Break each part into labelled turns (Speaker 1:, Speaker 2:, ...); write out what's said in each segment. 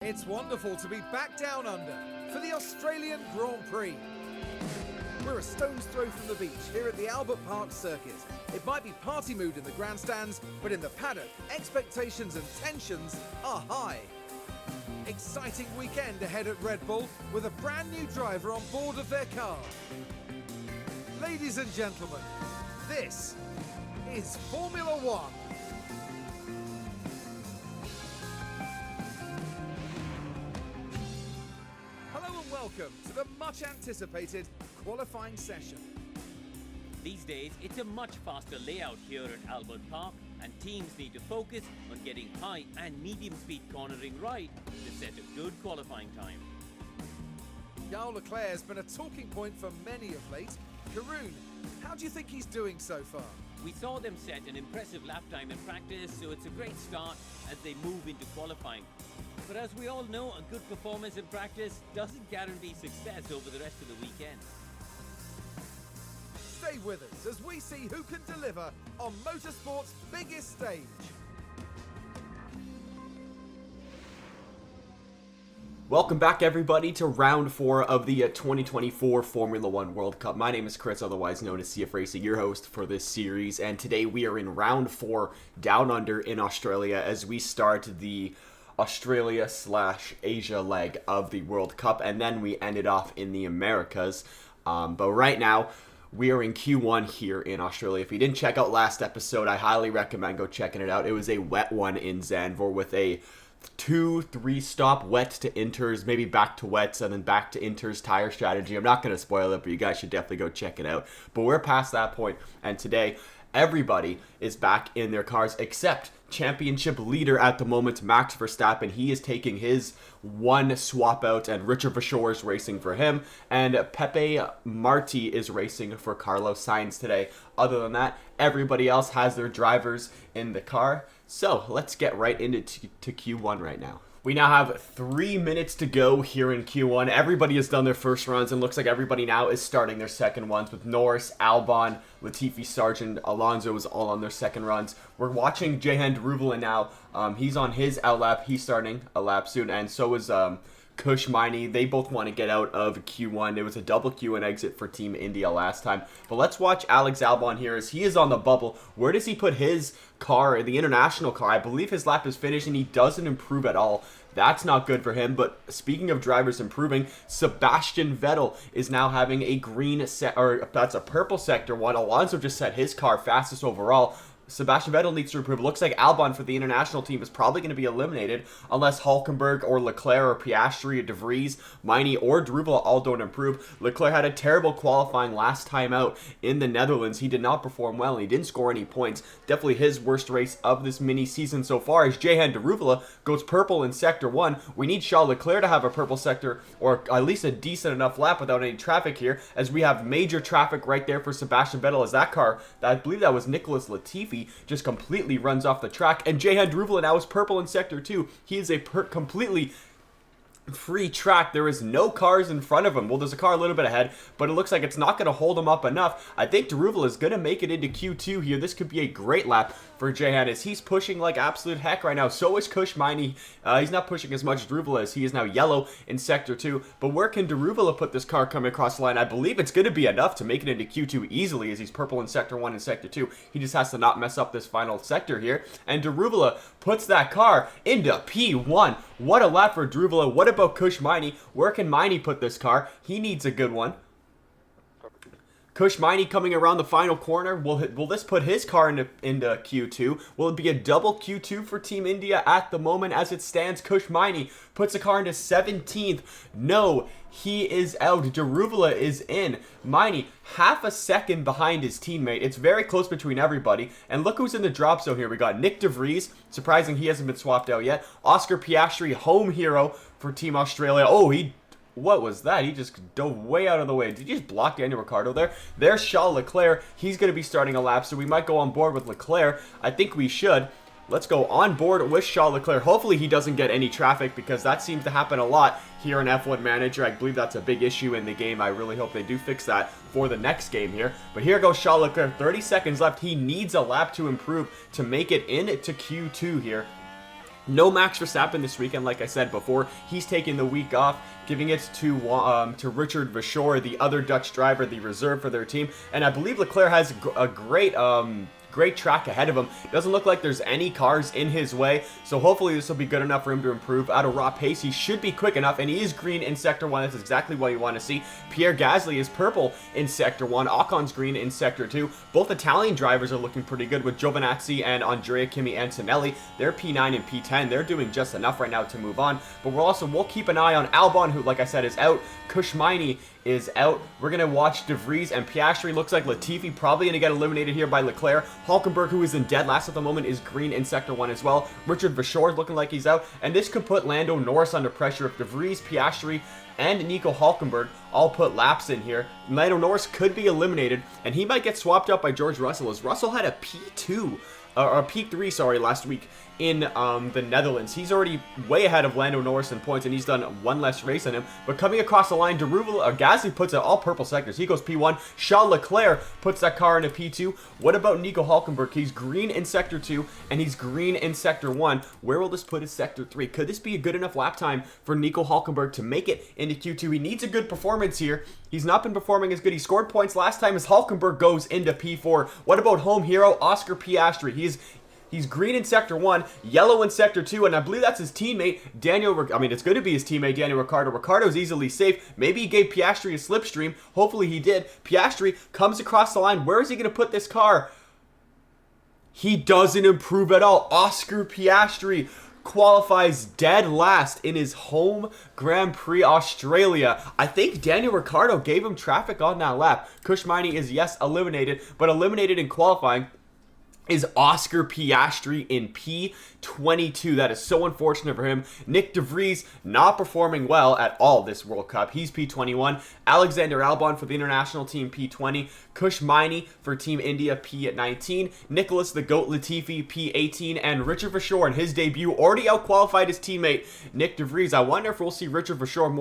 Speaker 1: It's wonderful to be back down under for the Australian Grand Prix. We're a stone's throw from the beach here at the Albert Park circuit. It might be party mood in the grandstands, but in the paddock, expectations and tensions are high. Exciting weekend ahead at Red Bull with a brand new driver on board of their car. Ladies and gentlemen, this is Formula One. Welcome to the much anticipated qualifying session.
Speaker 2: These days, it's a much faster layout here at Albert Park, and teams need to focus on getting high and medium speed cornering right to set a good qualifying time.
Speaker 1: Charles Leclerc has been a talking point for many of late. Karun, how do you think he's doing so far?
Speaker 2: We saw them set an impressive lap time in practice, so it's a great start as they move into qualifying. But as we all know, a good performance in practice doesn't guarantee success over the rest of the weekend.
Speaker 1: Stay with us as we see who can deliver on motorsport's biggest stage.
Speaker 3: Welcome back, everybody, to round 4 of the 2024 Formula One World Cup. My name is Chris, otherwise known as CF Racing, your host for this series, and today we are in round 4 down under in Australia as we start the Australia/Asia leg of the World Cup, and then we ended off in the Americas. But right now, we are in Q1 here in Australia. If you didn't check out last episode, I highly recommend go checking it out. It was a wet one in Zandvoort with a 2-3 stop wet to inters, maybe back to wets and then back to inters tire strategy. I'm not going to spoil it, but you guys should definitely go check it out. But we're past that point, and today everybody is back in their cars except championship leader at the moment, Max Verstappen. He is taking his one swap out, and Richard Verschoor is racing for him, and Pepe Marti is racing for Carlos Sainz today. Other than that, everybody else has their drivers in the car. So let's get right into Q1 right now. We now have 3 minutes to go here in Q1. Everybody has done their first runs, and looks like everybody now is starting their second ones with Norris, Albon, Latifi, Sargeant, Alonso is all on their second runs. We're watching Daruvala now. He's on his out lap. He's starting a lap soon, and so is Kush Maini. They both want to get out of Q1. It was a double Q1 exit for Team India last time. But let's watch Alex Albon here as he is on the bubble. Where does he put his car, the international car? I believe his lap is finished and he doesn't improve at all. That's not good for him. But speaking of drivers improving, Sebastian Vettel is now having a green that's a purple sector one. Alonso just set his car fastest overall. Sebastian Vettel needs to improve. It looks like Albon for the international team is probably going to be eliminated unless Hulkenberg or Leclerc or Piastri or Vries, Maini or Daruvala all don't improve. Leclerc had a terrible qualifying last time out in the Netherlands. He did not perform well and he didn't score any points. Definitely his worst race of this mini season so far as Daruvala goes purple in Sector 1. We need Charles Leclerc to have a purple sector or at least a decent enough lap without any traffic here, as we have major traffic right there for Sebastian Vettel as that car, I believe that was Nicholas Latifi, just completely runs off the track. And Daruvala now is purple in Sector 2. He is a completely free track. There is no cars in front of him. Well, there's a car a little bit ahead, but it looks like it's not going to hold him up enough. I think Daruvala is going to make it into Q2 here. This could be a great lap for as he's pushing like absolute heck right now. So is Kush Maini. He's not pushing as much as Daruvala as he is now yellow in Sector 2. But where can Daruvala put this car coming across the line? I believe it's going to be enough to make it into Q2 easily as he's purple in Sector 1 and Sector 2. He just has to not mess up this final sector here. And Daruvala puts that car into P1. What a lap for Daruvala. What about Kush Maini? Where can Maini put this car? He needs a good one. Kush Maini coming around the final corner. Will this put his car into Q2? Will it be a double Q2 for Team India at the moment as it stands? Kush Maini puts the car into 17th. No, he is out. Daruvala is in. Maini, half a second behind his teammate. It's very close between everybody. And look who's in the drop zone here. We got Nick Vries. Surprising he hasn't been swapped out yet. Oscar Piastri, home hero for Team Australia. Oh, what was that? He just dove way out of the way. Did he just block Daniel Ricciardo there? There's Charles Leclerc. He's going to be starting a lap, so we might go on board with Leclerc. I think we should. Let's go on board with Charles Leclerc. Hopefully he doesn't get any traffic because that seems to happen a lot here in F1 Manager. I believe that's a big issue in the game. I really hope they do fix that for the next game here. But here goes Charles Leclerc. 30 seconds left. He needs a lap to improve to make it into Q2 here. No Max Verstappen this weekend, like I said before. He's taking the week off, giving it to Richard Verschoor, the other Dutch driver, the reserve for their team. And I believe Leclerc has a great track ahead of him. Doesn't look like there's any cars in his way, so hopefully this will be good enough for him to improve. At a raw pace, he should be quick enough, and he is green in Sector 1. That's exactly what you want to see. Pierre Gasly is purple in Sector 1. Ocon's green in Sector 2. Both Italian drivers are looking pretty good with Giovinazzi and Andrea Kimi Antonelli. They're P9 and P10. They're doing just enough right now to move on, but we'll keep an eye on Albon, who, like I said, is out. Maini is out. We're going to watch De Vries and Piastri. Looks like Latifi probably going to get eliminated here by Leclerc. Hulkenberg, who is in dead last at the moment, is green in Sector 1 as well. Richard Verschoor is looking like he's out. And this could put Lando Norris under pressure if De Vries, Piastri, and Nico Hulkenberg all put laps in here. Lando Norris could be eliminated, and he might get swapped out by George Russell, as Russell had a P2, or P3, sorry, last week in the Netherlands. He's already way ahead of Lando Norris in points, and he's done one less race than him. But coming across the line, Daruvala, Gasly puts it all purple sectors. He goes P1. Charles Leclerc puts that car into P2. What about Nico Hulkenberg? He's green in Sector 2, and he's green in Sector 1. Where will this put his Sector 3? Could this be a good enough lap time for Nico Hulkenberg to make it into Q2? He needs a good performance here. He's not been performing as good. He scored points last time as Hulkenberg goes into P4. What about home hero Oscar Piastri? He's green in Sector 1, yellow in Sector 2, and I believe that's his teammate, it's going to be his teammate, Daniel Ricciardo. Ricciardo's easily safe. Maybe he gave Piastri a slipstream. Hopefully he did. Piastri comes across the line. Where is he going to put this car? He doesn't improve at all. Oscar Piastri qualifies dead last in his home Grand Prix Australia. I think Daniel Ricciardo gave him traffic on that lap. Maini is, yes, eliminated, but eliminated in qualifying is Oscar Piastri in P22. That is so unfortunate for him. Nick De Vries not performing well at all this World Cup. He's P21. Alexander Albon for the international team, P20. Maini for Team India, P19. Nicholas the GOAT Latifi, P18. And Richard Verschoor in his debut already outqualified his teammate, Nick De Vries. I wonder if we'll see Richard Verschoor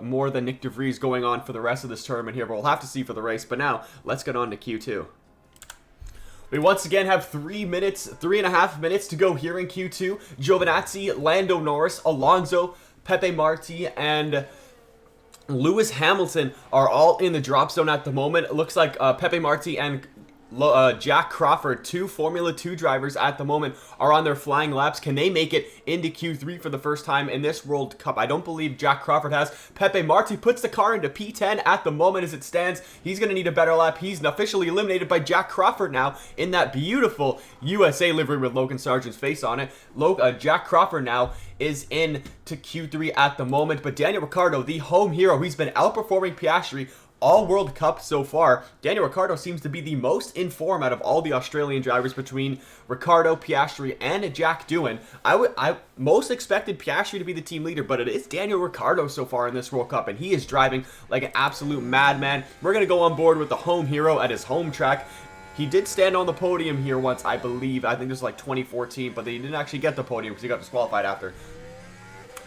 Speaker 3: more than Nick De Vries going on for the rest of this tournament here, but we'll have to see for the race. But now, let's get on to Q2. We once again have 3.5 minutes to go here in Q2. Giovinazzi, Lando Norris, Alonso, Pepe Marti, and Lewis Hamilton are all in the drop zone at the moment. It looks like Pepe Marti and Jack Crawford, two Formula 2 drivers at the moment, are on their flying laps. Can they make it into Q3 for the first time in this World Cup? I don't believe Jack Crawford has. Pepe Marti puts the car into P10 at the moment as it stands. He's going to need a better lap. He's officially eliminated by Jack Crawford now in that beautiful USA livery with Logan Sargeant's face on it. Jack Crawford now is in to Q3 at the moment, but Daniel Ricciardo, the home hero, he's been outperforming Piastri all World Cup so far. Daniel Ricciardo seems to be the most in form out of all the Australian drivers between Ricciardo, Piastri, and Jack Doohan. I most expected Piastri to be the team leader, but it is Daniel Ricciardo so far in this World Cup, and he is driving like an absolute madman. We're going to go on board with the home hero at his home track. He did stand on the podium here once, I believe. I think this was like 2014, but he didn't actually get the podium because he got disqualified after.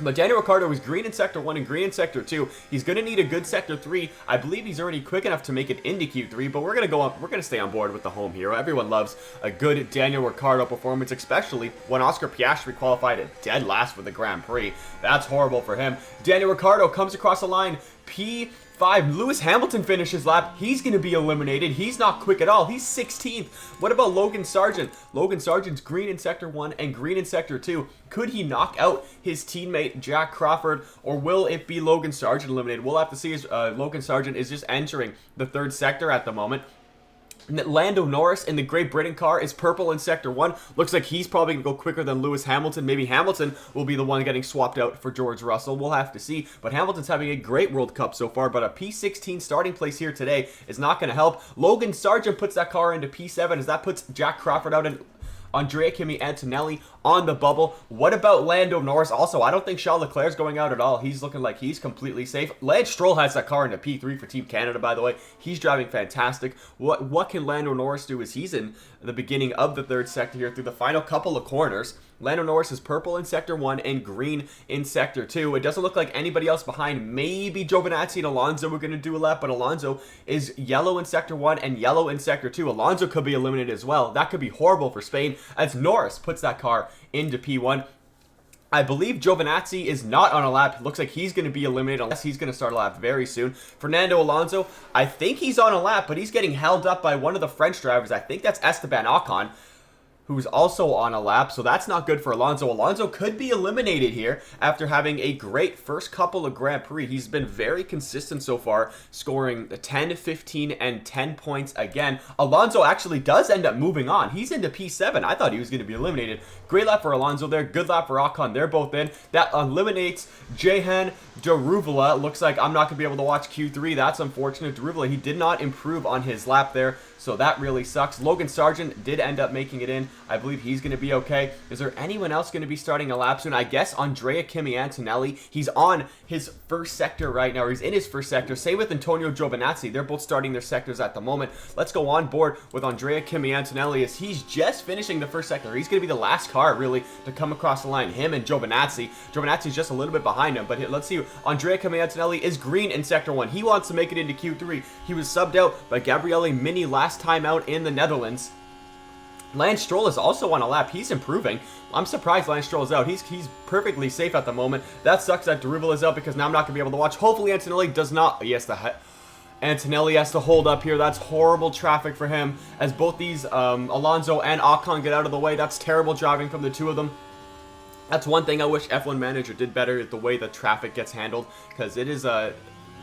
Speaker 3: But Daniel Ricciardo is green in Sector 1 and green in Sector 2. He's going to need a good Sector 3. I believe he's already quick enough to make it into Q3, but we're going to stay on board with the home hero. Everyone loves a good Daniel Ricciardo performance, especially when Oscar Piastri qualified at dead last for the Grand Prix. That's horrible for him. Daniel Ricciardo comes across the line, P5. Lewis Hamilton finishes lap. He's going to be eliminated. He's not quick at all. He's 16th. What about Logan Sargeant? Logan Sargeant's green in Sector 1 and green in Sector 2. Could he knock out his teammate Jack Crawford, or will it be Logan Sargeant eliminated? We'll have to see as Logan Sargeant is just entering the third sector at the moment. Lando Norris in the Great Britain car is purple in Sector 1. Looks like he's probably going to go quicker than Lewis Hamilton. Maybe Hamilton will be the one getting swapped out for George Russell. We'll have to see. But Hamilton's having a great World Cup so far. But a P16 starting place here today is not going to help. Logan Sargeant puts that car into P7 as that puts Jack Crawford out and Andrea Kimi Antonelli on the bubble. What about Lando Norris? Also, I don't think Charles Leclerc's going out at all. He's looking like he's completely safe. Lance Stroll has that car into P3 for Team Canada, by the way. He's driving fantastic. What can Lando Norris do as he's in the beginning of the third sector here through the final couple of corners? Lando Norris is purple in Sector 1 and green in Sector 2. It doesn't look like anybody else behind. Maybe Giovinazzi and Alonso are going to do a lap, but Alonso is yellow in Sector 1 and yellow in Sector 2. Alonso could be eliminated as well. That could be horrible for Spain as Norris puts that car into P1. I believe Giovinazzi is not on a lap. It looks like he's going to be eliminated unless he's going to start a lap very soon. Fernando Alonso, I think he's on a lap, but he's getting held up by one of the French drivers. I think that's Esteban Ocon, who's also on a lap, so that's not good for Alonso. Alonso could be eliminated here after having a great first couple of Grand Prix. He's been very consistent so far, scoring 10, 15, and 10 points again. Alonso actually does end up moving on. He's into P7. I thought he was going to be eliminated. Great lap for Alonso there. Good lap for Ocon. They're both in. That eliminates Doohan. Daruvala. Looks like I'm not going to be able to watch Q3. That's unfortunate. Daruvala, he did not improve on his lap there, so that really sucks. Logan Sargeant did end up making it in. I believe he's going to be okay. Is there anyone else going to be starting a lap soon? I guess Andrea Kimi Antonelli. He's on his first sector right now, or he's in his first sector. Same with Antonio Giovinazzi. They're both starting their sectors at the moment. Let's go on board with Andrea Kimi Antonelli as he's just finishing the first sector. He's going to be the last car, really, to come across the line. Him and Giovinazzi. Giovinazzi's just a little bit behind him, but let's see. Andrea Kimi Antonelli is green in Sector 1. He wants to make it into Q3. He was subbed out by Gabriele Mini last time out in the Netherlands. Lance Stroll is also on a lap. He's improving. I'm surprised Lance Stroll is out. He's perfectly safe at the moment. That sucks that Daruvala is out because now I'm not going to be able to watch. Hopefully Antonelli does not. Yes, Antonelli has to hold up here. That's horrible traffic for him as both these Alonso and Ocon get out of the way. That's terrible driving from the two of them. That's one thing I wish F1 Manager did better, the way the traffic gets handled, because it is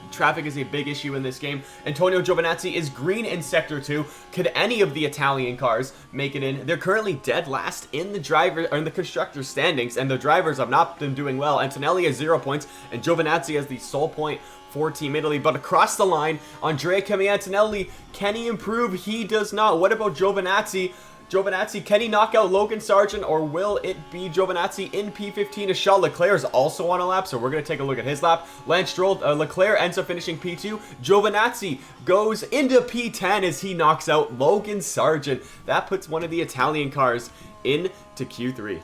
Speaker 3: traffic is a big issue in this game. Antonio Giovinazzi is green in Sector 2. Could any of the Italian cars make it in? They're currently dead last in the constructors standings, and the drivers have not been doing well. Antonelli has 0 points, and Giovinazzi has the sole point for Team Italy. But across the line, Andrea Kimi Antonelli, can he improve? He does not. What about Giovinazzi? Giovinazzi, can he knock out Logan Sargeant, or will it be Giovinazzi in P15? As Charles Leclerc is also on a lap, so we're going to take a look at his lap. Lance Stroll, Leclerc ends up finishing P2. Giovinazzi goes into P10 as he knocks out Logan Sargeant. That puts one of the Italian cars into Q3.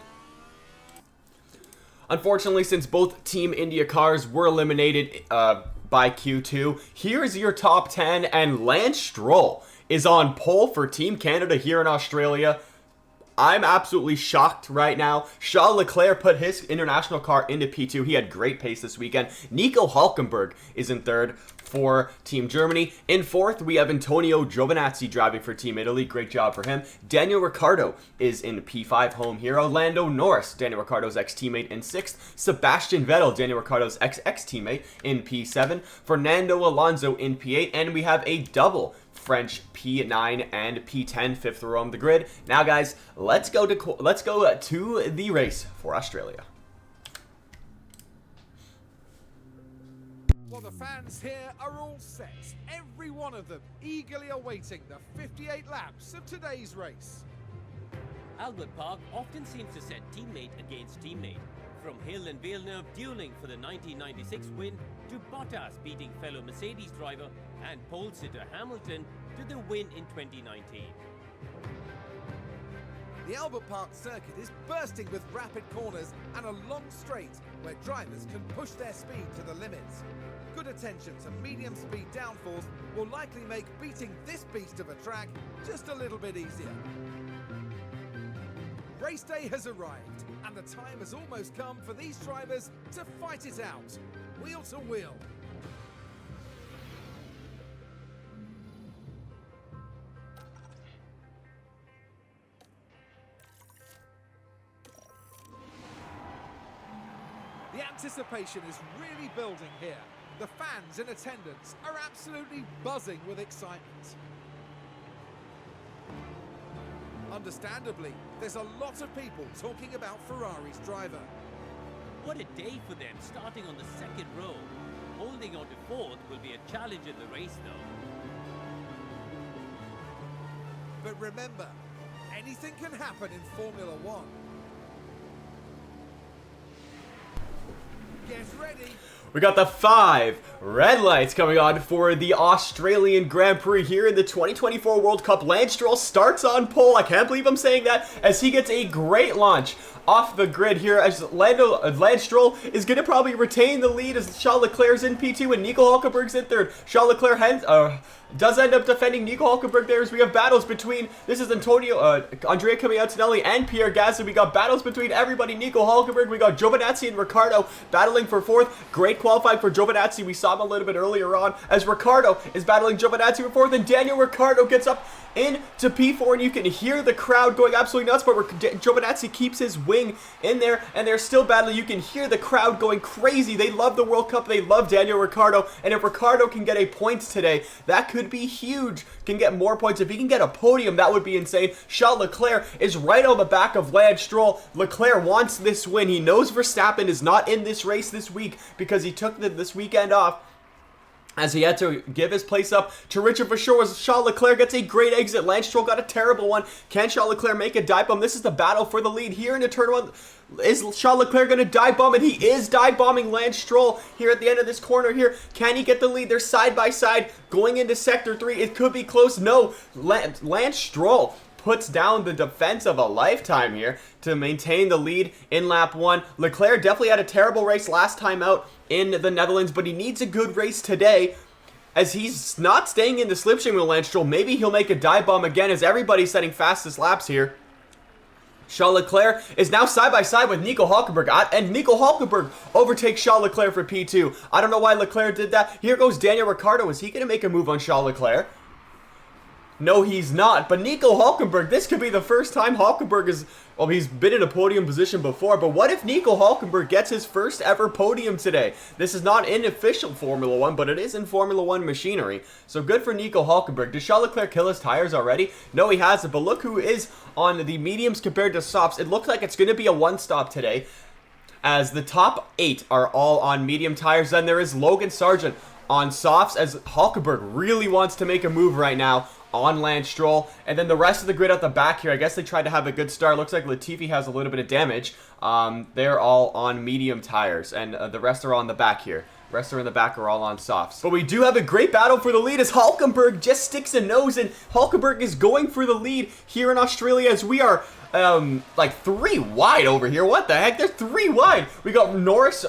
Speaker 3: Unfortunately, since both Team India cars were eliminated by Q2, here's your top 10, and Lance Stroll is on pole for Team Canada here in Australia. I'm absolutely shocked right now. Charles Leclerc put his international car into P2. He had great pace this weekend. Nico Hulkenberg is in third for Team Germany. In fourth, we have Antonio Giovinazzi driving for Team Italy. Great job for him. Daniel Ricciardo is in P5, home hero. Lando Norris, Daniel Ricciardo's ex-teammate, in sixth. Sebastian Vettel, Daniel Ricciardo's ex-teammate, in P7. Fernando Alonso in P8. And we have a double French P9 and P10, fifth row on the grid. Now, guys, let's go to the race for Australia.
Speaker 1: Well, the fans here are all set, every one of them eagerly awaiting the 58 laps of today's race.
Speaker 2: Albert Park often seems to set teammate against teammate. From Hill and Villeneuve dueling for the 1996 win, to Bottas beating fellow Mercedes driver and pole sitter Hamilton to the win in 2019.
Speaker 1: The Albert Park circuit is bursting with rapid corners and a long straight where drivers can push their speed to the limits. Good attention to medium speed downforce will likely make beating this beast of a track just a little bit easier. Race day has arrived, and the time has almost come for these drivers to fight it out, wheel to wheel. The anticipation is really building here. The fans in attendance are absolutely buzzing with excitement. Understandably, there's a lot of people talking about Ferrari's driver.
Speaker 2: What a day for them, starting on the second row. Holding on to fourth will be a challenge in the race, though.
Speaker 1: But remember, anything can happen in Formula One. Get
Speaker 3: We got the 5 red lights coming on for the Australian Grand Prix here in the 2024 World Cup. Lance Stroll starts on pole. I can't believe I'm saying that, as he gets a great launch off the grid here, as Lance Stroll is going to probably retain the lead as Charles Leclerc's in P2 and Nico Hulkenberg's in third. Charles Leclerc does end up defending Nico Hulkenberg there, as we have battles between, this is Andrea Antonelli and Pierre Gasly. We got battles between everybody. Nico Hulkenberg, we got Giovinazzi and Ricciardo battling for fourth. Great qualifying for Giovinazzi. We saw him a little bit earlier on, as Ricciardo is battling Giovinazzi for fourth, and Daniel Ricciardo gets up into P4, and you can hear the crowd going absolutely nuts, but Giovinazzi keeps his wing in there, and they're still battling. You can hear the crowd going crazy. They love the World Cup. They love Daniel Ricciardo, and if Ricciardo can get a point today, that could be huge. Can get more points. If he can get a podium, that would be insane. Charles Leclerc is right on the back of Lance Stroll. Leclerc wants this win. He knows Verstappen is not in this race this week because he took this weekend off, as he had to give his place up to Richard Verschoor, as Charles Leclerc gets a great exit. Lance Stroll got a terrible one. Can Charles Leclerc make a dive bomb? This is the battle for the lead here in the turn one. Is Charles Leclerc going to dive bomb? And he is dive bombing Lance Stroll here at the end of this corner here. Can he get the lead? They're side by side going into sector 3. It could be close. No, Lance Stroll puts down the defense of a lifetime here to maintain the lead in lap 1. Leclerc definitely had a terrible race last time out in the Netherlands, but he needs a good race today, as he's not staying in the slipstream with Lance Stroll. Maybe he'll make a dive bomb again, as everybody's setting fastest laps here. Charles Leclerc is now side by side with Nico Hulkenberg, and Nico Hulkenberg overtakes Charles Leclerc for P2. I don't know why Leclerc did that. Here goes Daniel Ricciardo. Is he going to make a move on Charles Leclerc? No, he's not. But Nico Hulkenberg, this could be the first time Hulkenberg is, well, he's been in a podium position before, but what if Nico Hulkenberg gets his first ever podium today? This is not in official Formula 1, but it is in Formula 1 machinery. So good for Nico Hulkenberg. Did Charles Leclerc kill his tires already? No, he hasn't, but look who is on the mediums compared to softs. It looks like it's going to be a one-stop today, as the top 8 are all on medium tires. Then there is Logan Sargeant on softs, as Hulkenberg really wants to make a move right now on Lance Stroll. And then the rest of the grid at the back here, I guess they tried to have a good start. Looks like Latifi has a little bit of damage. They're all on medium tires, and the rest are on the back here. The rest are in the back are all on softs. But we do have a great battle for the lead, as Hulkenberg just sticks a nose, and Hulkenberg is going for the lead here in Australia, as we are like 3 wide over here. What the heck? They're 3 wide. We got Norris,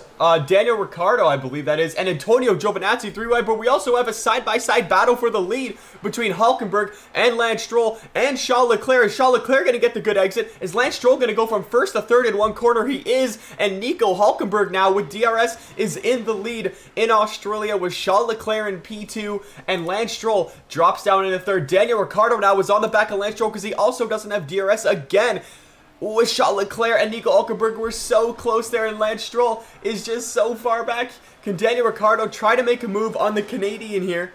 Speaker 3: Daniel Ricciardo, I believe that is, and Antonio Giovinazzi 3 wide, but we also have a side-by-side battle for the lead between Hulkenberg and Lance Stroll and Charles Leclerc. Is Charles Leclerc going to get the good exit? Is Lance Stroll going to go from first to third in one corner? He is, and Nico Hulkenberg now with DRS is in the lead in Australia, with Charles Leclerc in P2, and Lance Stroll drops down into third. Daniel Ricciardo now is on the back of Lance Stroll, because he also doesn't have DRS again. With Charles Leclerc and Nico Hulkenberg, we're so close there, and Lance Stroll is just so far back. Can Daniel Ricciardo try to make a move on the Canadian here?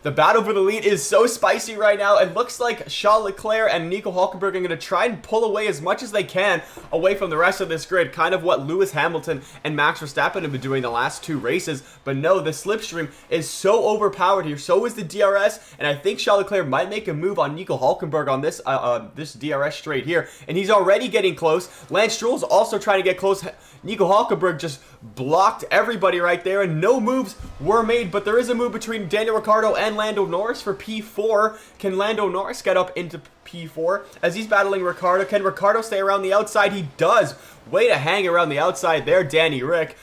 Speaker 3: The battle for the lead is so spicy right now. It looks like Charles Leclerc and Nico Hulkenberg are going to try and pull away as much as they can away from the rest of this grid. Kind of what Lewis Hamilton and Max Verstappen have been doing the last 2 races. But no, the slipstream is so overpowered here. So is the DRS. And I think Charles Leclerc might make a move on Nico Hulkenberg on this this DRS straight here. And he's already getting close. Lance Stroll's also trying to get close. Nico Hulkenberg just blocked everybody right there, and no moves were made, but there is a move between Daniel Ricciardo and Lando Norris for P4. Can Lando Norris get up into P4 as he's battling Ricciardo? Can Ricciardo stay around the outside? He does. Way to hang around the outside there, Danny Rick.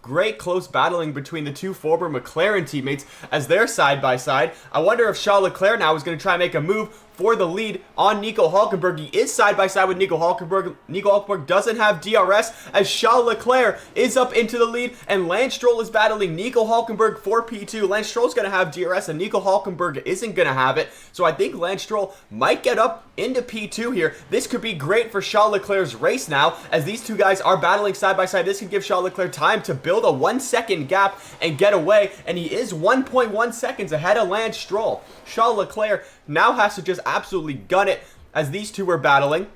Speaker 3: Great close battling between the 2 former McLaren teammates as they're side by side. I wonder if Charles Leclerc now is going to try and make a move for the lead on Nico Hulkenberg. He is side by side with Nico Hulkenberg. Nico Hulkenberg doesn't have DRS, as Charles Leclerc is up into the lead, and Lance Stroll is battling Nico Hulkenberg for P2. Lance Stroll's going to have DRS, and Nico Hulkenberg isn't going to have it. So I think Lance Stroll might get up into P2 here. This could be great for Charles Leclerc's race now, as these 2 guys are battling side by side. This could give Charles Leclerc time to build a 1-second gap and get away, and he is 1.1 seconds ahead of Lance Stroll. Charles Leclerc now has to just absolutely gun it as these 2 are battling.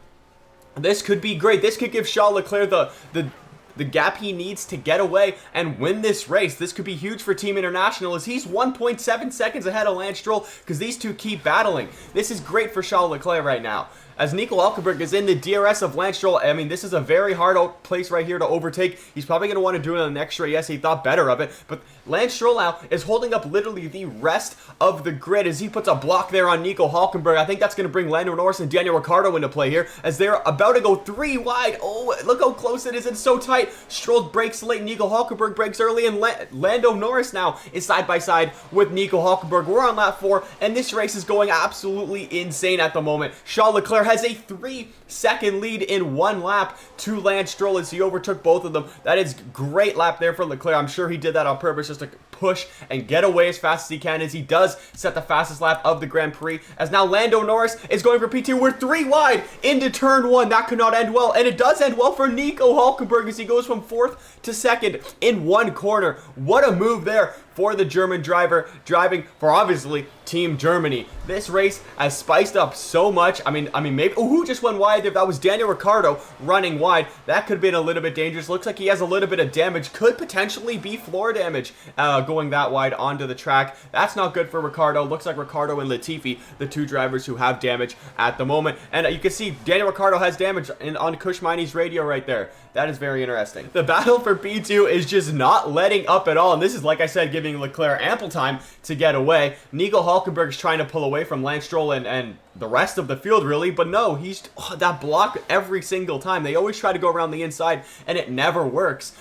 Speaker 3: This could be great. This could give Charles Leclerc the gap he needs to get away and win this race. This could be huge for Team International, as he's 1.7 seconds ahead of Lance Stroll, because these 2 keep battling. This is great for Charles Leclerc right now. as Nico Hulkenberg is in the DRS of Lance Stroll. I mean, this is a very hard place right here to overtake. He's probably going to want to do it on the next straight. Yes, he thought better of it, but Lance Stroll now is holding up literally the rest of the grid as he puts a block there on Nico Hulkenberg. I think that's going to bring Lando Norris and Daniel Ricciardo into play here as they're about to go 3 wide. Oh, look how close it is. It's so tight. Stroll breaks late. Nico Hulkenberg breaks early, and Lando Norris now is side by side with Nico Hulkenberg. We're on lap 4, and this race is going absolutely insane at the moment. Charles Leclerc has a 3-second lead in 1 lap to Lance Stroll as he overtook both of them. That is great lap there for Leclerc. I'm sure he did that on purpose just to push and get away as fast as he can, as he does set the fastest lap of the Grand Prix. As now Lando Norris is going for P2. We're 3 wide into turn 1. That could not end well, and it does end well for Nico Hulkenberg as he goes from 4th to 2nd in 1 corner. What a move there for the German driver, driving for obviously Team Germany. This race has spiced up so much. I mean, maybe who just went wide there? That was Daniel Ricciardo running wide. That could have been a little bit dangerous. Looks like he has a little bit of damage. Could potentially be floor damage going that wide onto the track. That's not good for Ricciardo. Looks like Ricciardo and Latifi, the 2 drivers who have damage at the moment. And you can see Daniel Ricciardo has damage on Maini's radio right there. That is very interesting. The battle for P2 is just not letting up at all. And this is, like I said, giving Leclerc ample time to get away. Nico Hulkenberg is trying to pull away from Lance Stroll and the rest of the field, really. But no, he's that block every single time. They always try to go around the inside, and it never works.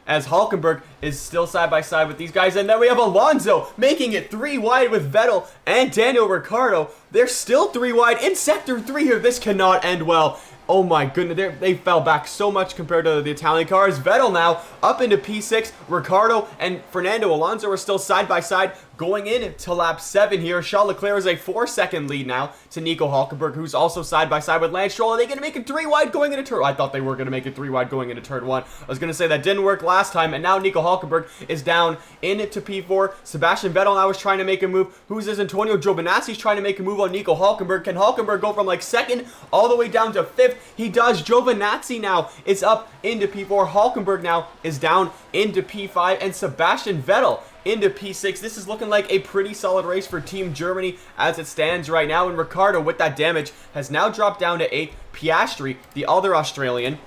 Speaker 3: As Hulkenberg is still side by side with these guys. And then we have Alonso making it 3 wide with Vettel and Daniel Ricciardo. They're still 3 wide in Sector 3 here. This cannot end well. Oh my goodness, they fell back so much compared to the Italian cars. Vettel now up into P6. Ricciardo and Fernando Alonso are still side by side going into lap 7 here. Charles Leclerc is a 4-second lead now to Nico Hulkenberg, who's also side by side with Lance Stroll. Are they going to make it 3 wide going into turn? I thought they were going to make it 3 wide going into turn 1. I was going to say that didn't work last time, and now Nico Hulkenberg is down into P4. Sebastian Vettel now is trying to make a move. Who's this? Antonio Giovinazzi is trying to make a move on Nico Hulkenberg. Can Hulkenberg go from like 2nd all the way down to 5th? He does. Giovinazzi now is up into P4. Hulkenberg now is down into P5, and Sebastian Vettel into P6. This is looking like a pretty solid race for Team Germany as it stands right now, and Ricciardo with that damage has now dropped down to 8th. Piastri, the other Australian,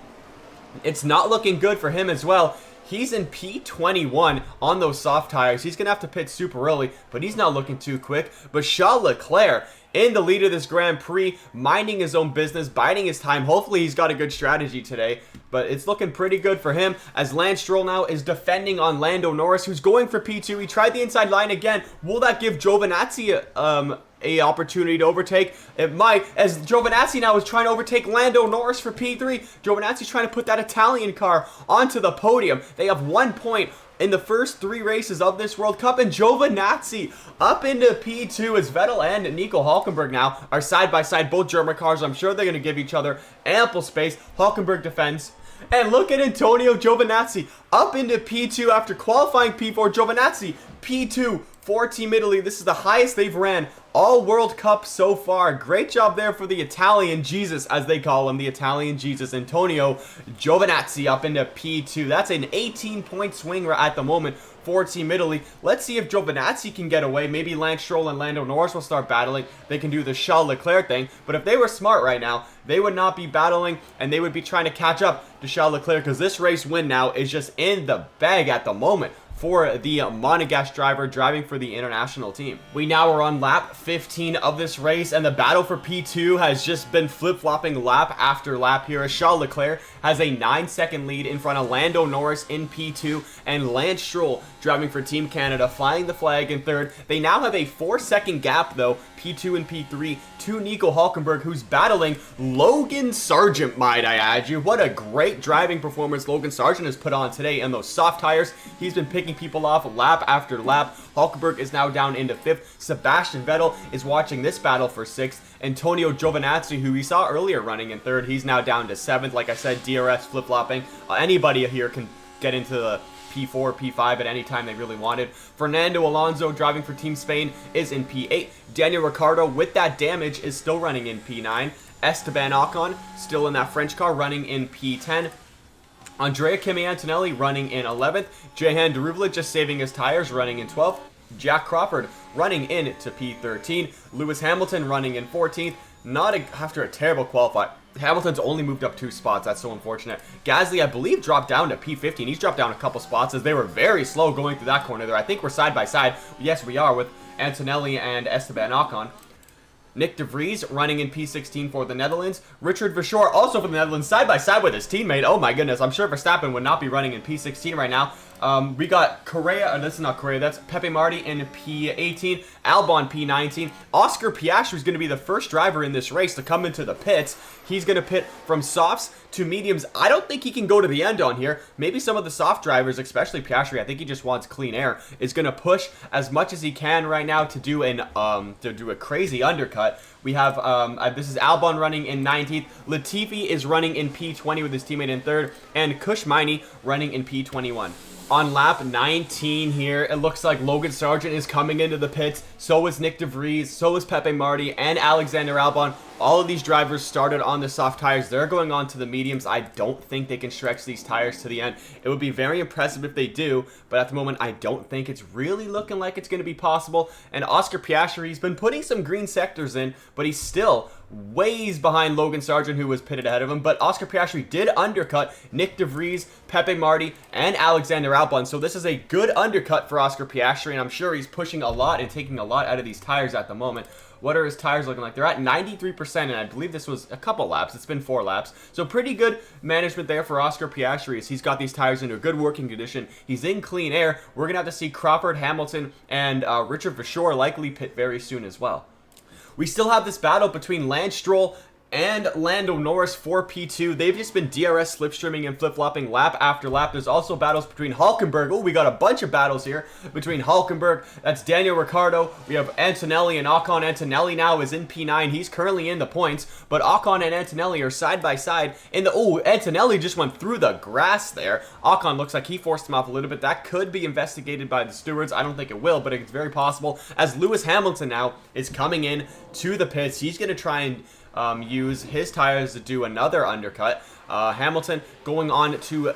Speaker 3: it's not looking good for him as well. He's in P21 on those soft tires. He's going to have to pit super early, but he's not looking too quick. But Charles Leclerc in the lead of this Grand Prix, minding his own business, biding his time. Hopefully he's got a good strategy today, but it's looking pretty good for him as Lance Stroll now is defending on Lando Norris, who's going for P2. He tried the inside line again. Will that give Giovinazzi a opportunity to overtake? It might, as Giovinazzi now is trying to overtake Lando Norris for P3. Giovinazzi's trying to put that Italian car onto the podium. They have 1 point in the first 3 races of this World Cup, and Giovinazzi up into P2 as Vettel and Nico Hulkenberg now are side by side, both German cars. I'm sure they're going to give each other ample space. Hulkenberg defends. And look at Antonio Giovinazzi up into P2 after qualifying P4. Giovinazzi, P2 for Team Italy. This is the highest they've ran all World Cup so far. Great job there for the Italian Jesus, as they call him, the Italian Jesus, Antonio Giovinazzi up into P2. That's an 18-point swing at the moment for Team Italy. Let's see if Giovinazzi can get away. Maybe Lance Stroll and Lando Norris will start battling. They can do the Charles Leclerc thing. But if they were smart right now, they would not be battling, and they would be trying to catch up to Charles Leclerc, because this race win now is just in the bag at the moment for the Monegasque driver driving for the international team. We now are on lap 15 of this race, and the battle for P2 has just been flip-flopping lap after lap here, as Charles Leclerc has a 9-second lead in front of Lando Norris in P2, and Lance Stroll driving for Team Canada, flying the flag in 3rd. They now have a 4-second gap, though, P2 and P3, to Nico Hulkenberg, who's battling Logan Sargeant, might I add you. What a great driving performance Logan Sargeant has put on today in those soft tires. He's been picking people off lap after lap. Hulkenberg is now down into 5th. Sebastian Vettel is watching this battle for 6th. Antonio Giovinazzi, who we saw earlier running in 3rd, he's now down to 7th. Like I said, DRS flip-flopping. Anybody here can get into the P4, P5 at any time they really wanted. Fernando Alonso driving for Team Spain is in P8. Daniel Ricciardo with that damage is still running in P9. Esteban Ocon still in that French car running in P10. Andrea Kimi Antonelli running in 11th. Jehan Daruvala just saving his tires running in 12th. Jack Crawford running in to P13. Lewis Hamilton running in 14th. after a terrible qualify. Hamilton's only moved up 2 spots. That's so unfortunate. Gasly, I believe, dropped down to P15. He's dropped down a couple spots as they were very slow going through that corner there. I think we're side by side. Yes, we are, with Antonelli and Esteban Ocon. Nick de Vries running in P16 for the Netherlands. Richard Verschoor also for the Netherlands, side by side with his teammate. Oh my goodness, I'm sure Verstappen would not be running in P16 right now. We got Correa, this is not Correa, that's Pepe Marti in P18, Albon P19. Oscar Piastri is going to be the first driver in this race to come into the pits. He's going to pit from softs to mediums. I don't think he can go to the end on here. Maybe some of the soft drivers, especially Piastri, I think he just wants clean air, is going to push as much as he can right now to do a crazy undercut. We have, this is Albon running in 19th. Latifi is running in P20 with his teammate in 3rd. And Maini running in P21. On lap 19 here, it looks like Logan Sargeant is coming into the pits. So is Nick de Vries, so is Pepe Marti, and Alexander Albon. All of these drivers started on the soft tires. They're going on to the mediums. I don't think they can stretch these tires to the end. It would be very impressive if they do, but at the moment, I don't think it's really looking like it's going to be possible. And Oscar Piastri, he's been putting some green sectors in, but he's still ways behind Logan Sargeant, who was pitted ahead of him. But Oscar Piastri did undercut Nick de Vries, Pepe Marti, and Alexander Albon. So this is a good undercut for Oscar Piastri, and I'm sure he's pushing a lot and taking a lot out of these tires at the moment. What are his tires looking like? They're at 93%, and I believe this was a couple laps. It's been 4 laps. So pretty good management there for Oscar Piastri as he's got these tires into a good working condition. He's in clean air. We're going to have to see Crawford, Hamilton, and Richard Verschoor likely pit very soon as well. We still have this battle between Lance Stroll and Lando Norris for P2. They've just been DRS slipstreaming and flip-flopping lap after lap. There's also battles between Hulkenberg. Oh, we got a bunch of battles here between Hulkenberg. That's Daniel Ricciardo. We have Antonelli and Ocon. Antonelli now is in P9. He's currently in the points, but Ocon and Antonelli are side by side. Antonelli just went through the grass there. Ocon looks like he forced him off a little bit. That could be investigated by the stewards. I don't think it will, but it's very possible. As Lewis Hamilton now is coming in to the pits, he's going to try and use his tires to do another undercut. Hamilton going on to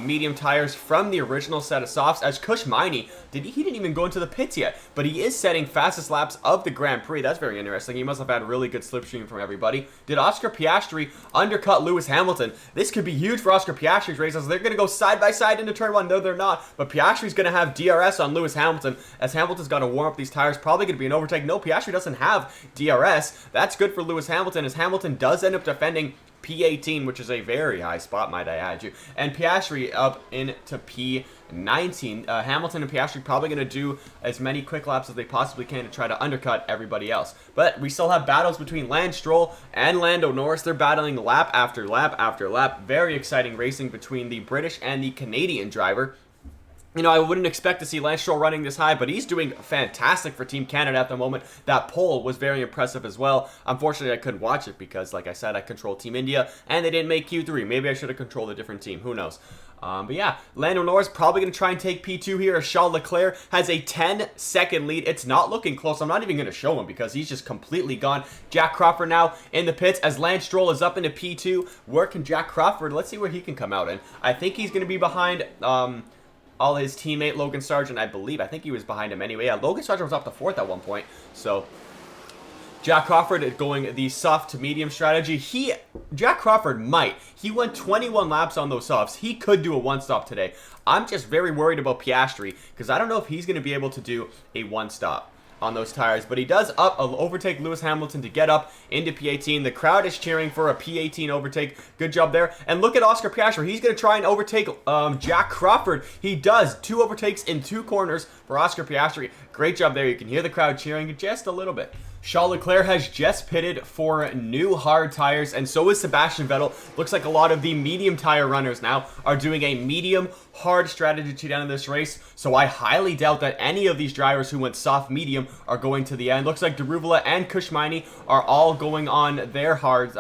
Speaker 3: medium tires from the original set of softs, as Maini, he didn't even go into the pits yet, but he is setting fastest laps of the Grand Prix. That's very interesting. He must have had really good slipstream from everybody. Did Oscar Piastri undercut Lewis Hamilton? This could be huge for Oscar Piastri's races. They're going to go side by side into turn 1. No, they're not. But Piastri's going to have DRS on Lewis Hamilton, as Hamilton's got to warm up these tires. Probably going to be an overtake. No, Piastri doesn't have DRS. That's good for Lewis Hamilton, as Hamilton does end up defending P18, which is a very high spot, might I add you. And Piastri up into P19. Hamilton and Piastri probably going to do as many quick laps as they possibly can to try to undercut everybody else. But we still have battles between Lance Stroll and Lando Norris. They're battling lap after lap after lap. Very exciting racing between the British and the Canadian driver. You know, I wouldn't expect to see Lance Stroll running this high, but he's doing fantastic for Team Canada at the moment. That pole was very impressive as well. Unfortunately, I couldn't watch it because, like I said, I control Team India, and they didn't make Q3. Maybe I should have controlled a different team. Who knows? But yeah, Lando Norris probably going to try and take P2 here, as Charles Leclerc has a 10-second lead. It's not looking close. I'm not even going to show him because he's just completely gone. Jack Crawford now in the pits as Lance Stroll is up into P2. Where can Jack Crawford? Let's see where he can come out in. I think he's going to be behind all his teammate Logan Sargeant, I believe. I think he was behind him anyway. Yeah, Logan Sargeant was up to 4th at one point. So Jack Crawford is going the soft to medium strategy. Jack Crawford might. He went 21 laps on those softs. He could do a one-stop today. I'm just very worried about Piastri because I don't know if he's going to be able to do a one-stop on those tires, but he does overtake Lewis Hamilton to get up into P18. The crowd is cheering for a P18 overtake. Good job there. And look at Oscar Piastri. He's going to try and overtake Jack Crawford. He does. 2 overtakes in 2 corners for Oscar Piastri. Great job there. You can hear the crowd cheering just a little bit. Charles Leclerc has just pitted for new hard tires, and so is Sebastian Vettel. Looks like a lot of the medium tire runners now are doing a medium hard strategy to the end of this race, so I highly doubt that any of these drivers who went soft medium are going to the end. Looks like Daruvala and Maini are all going on their hards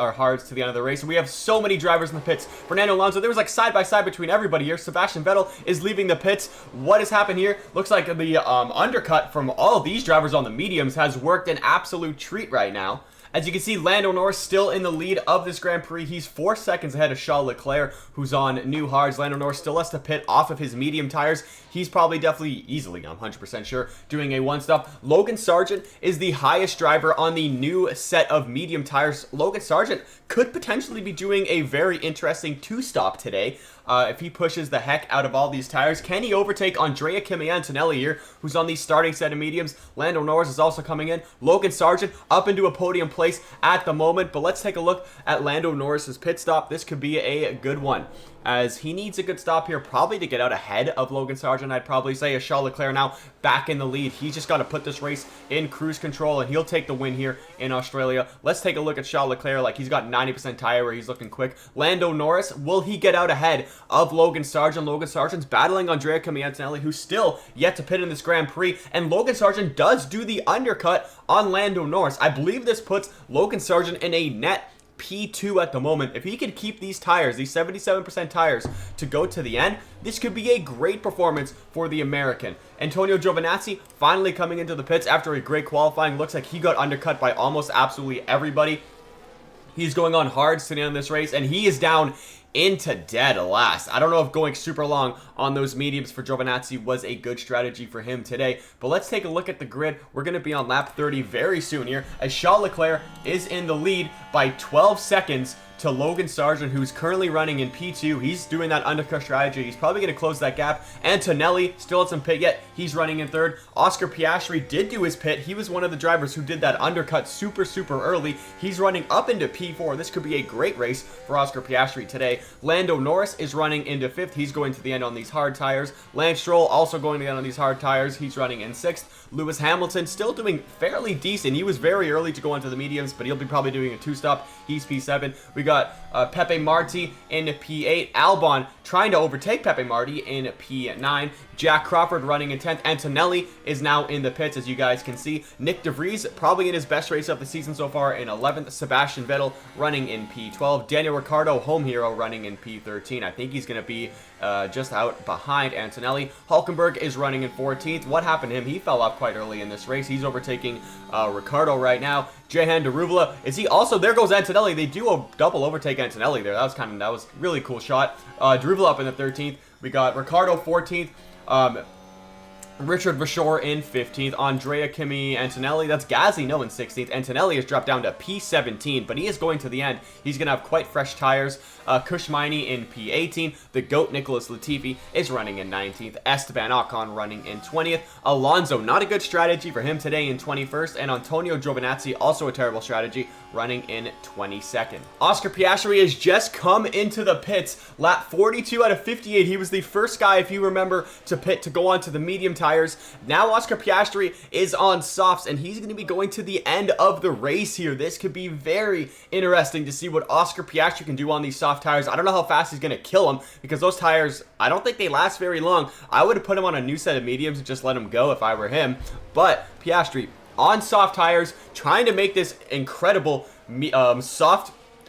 Speaker 3: to the end of the race. We have so many drivers in the pits. Fernando Alonso, there was like side by side between everybody here. Sebastian Vettel is leaving the pits. What has happened here? Looks like the undercut from all of these drivers on the mediums has worked an absolute treat right now, As you can see, Lando Norris still in the lead of this Grand Prix. He's 4 seconds ahead of Charles Leclerc, who's on new hards. Lando Norris still has to pit off of his medium tires. He's probably definitely, easily, I'm 100% sure, doing a one-stop. Logan Sargeant is the highest driver on the new set of medium tires. Logan Sargeant could potentially be doing a very interesting two-stop today. If he pushes the heck out of all these tires. Can he overtake Andrea Kimi Antonelli here, who's on the starting set of mediums? Lando Norris is also coming in. Logan Sargeant up into a podium place at the moment, but let's take a look at Lando Norris's pit stop. This could be a good one, as he needs a good stop here, probably to get out ahead of Logan Sargeant, I'd probably say. As Charles Leclerc now back in the lead. He's just got to put this race in cruise control, and he'll take the win here in Australia. Let's take a look at Charles Leclerc. Like, he's got 90% tire where he's looking quick. Lando Norris, will he get out ahead of Logan Sargeant? Logan Sargeant's battling Andrea Kimi Antonelli, who's still yet to pit in this Grand Prix, and Logan Sargeant does do the undercut on Lando Norris. I believe this puts Logan Sargeant in a net P2 at the moment. If he could keep these tires, these 77% tires, to go to the end, this could be a great performance for the American. Antonio Giovinazzi finally coming into the pits after a great qualifying. Looks like he got undercut by almost absolutely everybody. He's going on hard sitting on this race, and he is down into dead last. I don't know if going super long on those mediums for Giovinazzi was a good strategy for him today, but let's take a look at the grid. We're going to be on lap 30 very soon here, as Charles Leclerc is in the lead by 12 seconds to Logan Sargeant, who's currently running in P2. He's doing that undercut strategy. He's probably going to close that gap. Antonelli still hasn't pit yet. He's running in third. Oscar Piastri did do his pit. He was one of the drivers who did that undercut super early. He's running up into P4. This could be a great race for Oscar Piastri today. Lando Norris is running into fifth. He's going to the end on these hard tires. Lance Stroll also going to the end on these hard tires. He's running in sixth. Lewis Hamilton still doing fairly decent. He was very early to go onto the mediums, but he'll be probably doing a two-stop. He's P7. We got Pepe Marti in P8. Albon trying to overtake Pepe Marti in P9. Jack Crawford running in 10th. Antonelli is now in the pits, as you guys can see. Nick De Vries probably in his best race of the season so far in 11th. Sebastian Vettel running in P12. Daniel Ricciardo, home hero, running in P13. I think he's going to be just out behind Antonelli. Hulkenberg is running in 14th. What happened to him? He fell off quite early in this race. He's overtaking Ricciardo right now. Jehan Daruvala, is he also? There goes Antonelli. They do a double overtake Antonelli there. That was really cool shot. Daruvala up in the 13th. We got Ricciardo 14th. Richard Verschoor in 15th. Andrea Kimi Antonelli, that's Gasly, no, in 16th. Antonelli has dropped down to P17, but he is going to the end. He's going to have quite fresh tires. Maini in P18. The GOAT Nicholas Latifi is running in 19th. Esteban Ocon running in 20th. Alonso, not a good strategy for him today, in 21st. And Antonio Giovinazzi, also a terrible strategy, running in 22nd. Oscar Piastri has just come into the pits. Lap 42 out of 58. He was the first guy, if you remember, to pit to go onto the medium tires. Now Oscar Piastri is on softs, and he's going to be going to the end of the race here. This could be very interesting to see what Oscar Piastri can do on these soft tires. I don't know how fast he's going to kill him, because those tires, I don't think they last very long. I would have put him on a new set of mediums and just let him go if I were him. But Piastri on soft tires, trying to make this incredible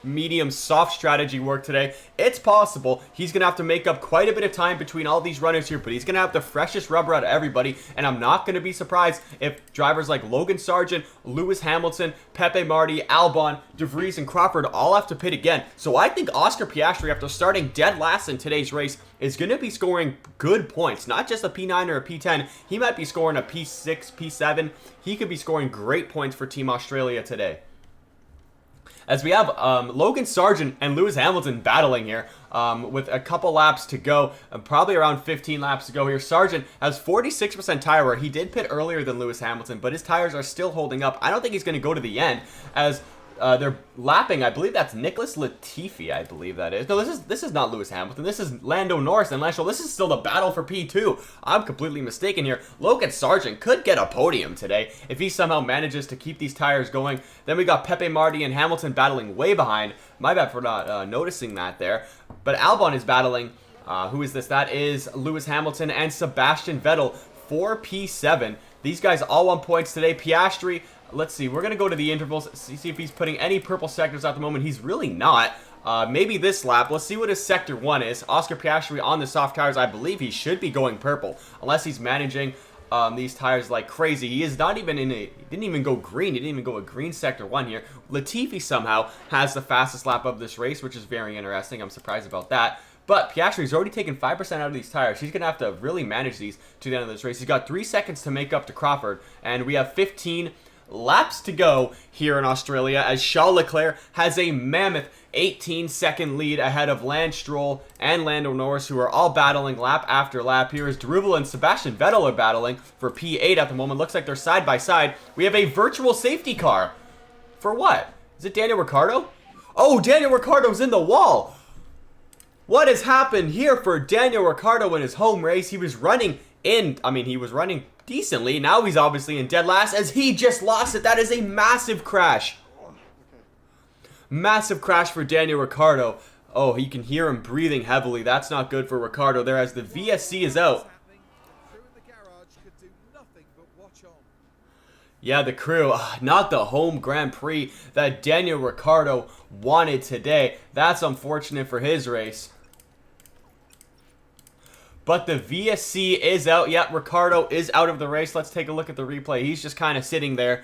Speaker 3: medium soft strategy work today. It's possible. He's gonna have to make up quite a bit of time between all these runners here, but he's gonna have the freshest rubber out of everybody, and I'm not gonna be surprised if drivers like Logan Sargeant, Lewis Hamilton, Pepe Marti, Albon, De Vries, and Crawford all have to pit again. So I think Oscar Piastri, after starting dead last in today's race, is going to be scoring good points. Not just a P9 or a P10. He might be scoring a P6, P7. He could be scoring great points for Team Australia today. As we have Logan Sargeant and Lewis Hamilton battling here with a couple laps to go, probably around 15 laps to go here. Sargeant has 46% tire wear. He did pit earlier than Lewis Hamilton, but his tires are still holding up. I don't think he's going to go to the end, as they're lapping. I believe that's Nicholas Latifi. I believe that is. No, this is not Lewis Hamilton. This is Lando Norris and Lance Stroll. This is still the battle for P2. I'm completely mistaken here. Logan Sargeant could get a podium today if he somehow manages to keep these tires going. Then we got Pepe Marti and Hamilton battling way behind. My bad for not noticing that there. But Albon is battling. Who is this? That is Lewis Hamilton and Sebastian Vettel for P7. These guys all won points today. Piastri, let's see. We're going to go to the intervals, see if he's putting any purple sectors at the moment. He's really not. Maybe this lap. Let's see what his sector 1 is. Oscar Piastri on the soft tires. I believe he should be going purple, unless he's managing these tires like crazy. He is not even he didn't even go green. He didn't even go a green sector 1 here. Latifi somehow has the fastest lap of this race, which is very interesting. I'm surprised about that. But Piastri's already taken 5% out of these tires. He's going to have to really manage these to the end of this race. He's got 3 seconds to make up to Crawford, and we have 15 laps to go here in Australia as Charles Leclerc has a mammoth 18-second lead ahead of Lance Stroll and Lando Norris, who are all battling lap after lap. Here is Daruvala and Sebastian Vettel are battling for P8 at the moment. Looks like they're side by side. We have a virtual safety car. For what? Is it Daniel Ricciardo? Oh, Daniel Ricciardo's in the wall. What has happened here for Daniel Ricciardo in his home race? He was running he was running decently. Now he's obviously in dead last as he just lost it. That is a massive crash. Massive crash for Daniel Ricciardo. Oh, you can hear him breathing heavily. That's not good for Ricciardo there as the VSC is out. Yeah, the crew, not the home Grand Prix that Daniel Ricciardo wanted today. That's unfortunate for his race. But the VSC is out. Yeah, Ricciardo is out of the race. Let's take a look at the replay. He's just kind of sitting there.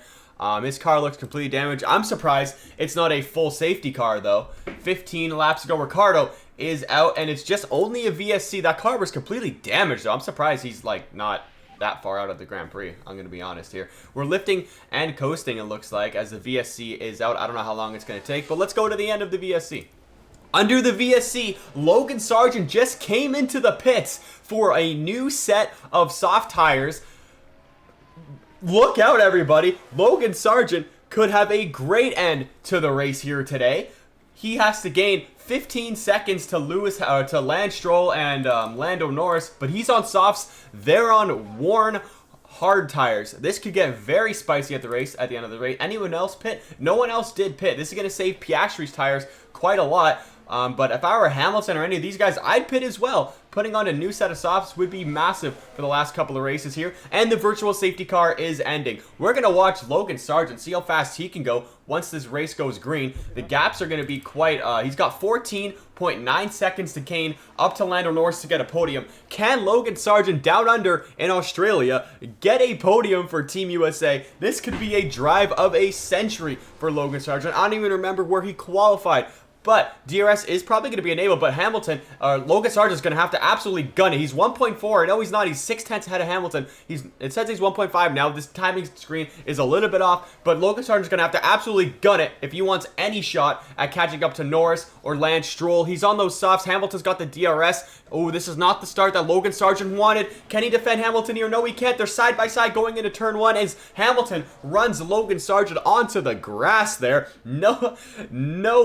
Speaker 3: His car looks completely damaged. I'm surprised it's not a full safety car, though. 15 laps to go. Ricciardo is out, and it's just only a VSC. That car was completely damaged, though. I'm surprised he's, like, not that far out of the Grand Prix. I'm going to be honest here. We're lifting and coasting, it looks like, as the VSC is out. I don't know how long it's going to take, but let's go to the end of the VSC. Under the VSC, Logan Sargeant just came into the pits for a new set of soft tires. Look out, everybody. Logan Sargeant could have a great end to the race here today. He has to gain 15 seconds to Lance Stroll and Lando Norris, but he's on softs. They're on worn hard tires. This could get very spicy at the end of the race. Anyone else pit? No one else did pit. This is going to save Piastri's tires quite a lot. But if I were Hamilton or any of these guys, I'd pit as well. Putting on a new set of softs would be massive for the last couple of races here. And the virtual safety car is ending. We're going to watch Logan Sargeant, see how fast he can go once this race goes green. The gaps are going to be quite... he's got 14.9 seconds to gain up to Lando Norris to get a podium. Can Logan Sargeant down under in Australia get a podium for Team USA? This could be a drive of a century for Logan Sargeant. I don't even remember where he qualified. But DRS is probably going to be enabled, but Logan Sargeant is going to have to absolutely gun it. He's 1.4. No, he's not. He's 6/10 ahead of Hamilton. It says he's 1.5 now. This timing screen is a little bit off, but Logan Sargeant is going to have to absolutely gun it if he wants any shot at catching up to Norris or Lance Stroll. He's on those softs. Hamilton's got the DRS. Oh, this is not the start that Logan Sargeant wanted. Can he defend Hamilton here? No, he can't. They're side by side going into turn 1 as Hamilton runs Logan Sargeant onto the grass there. No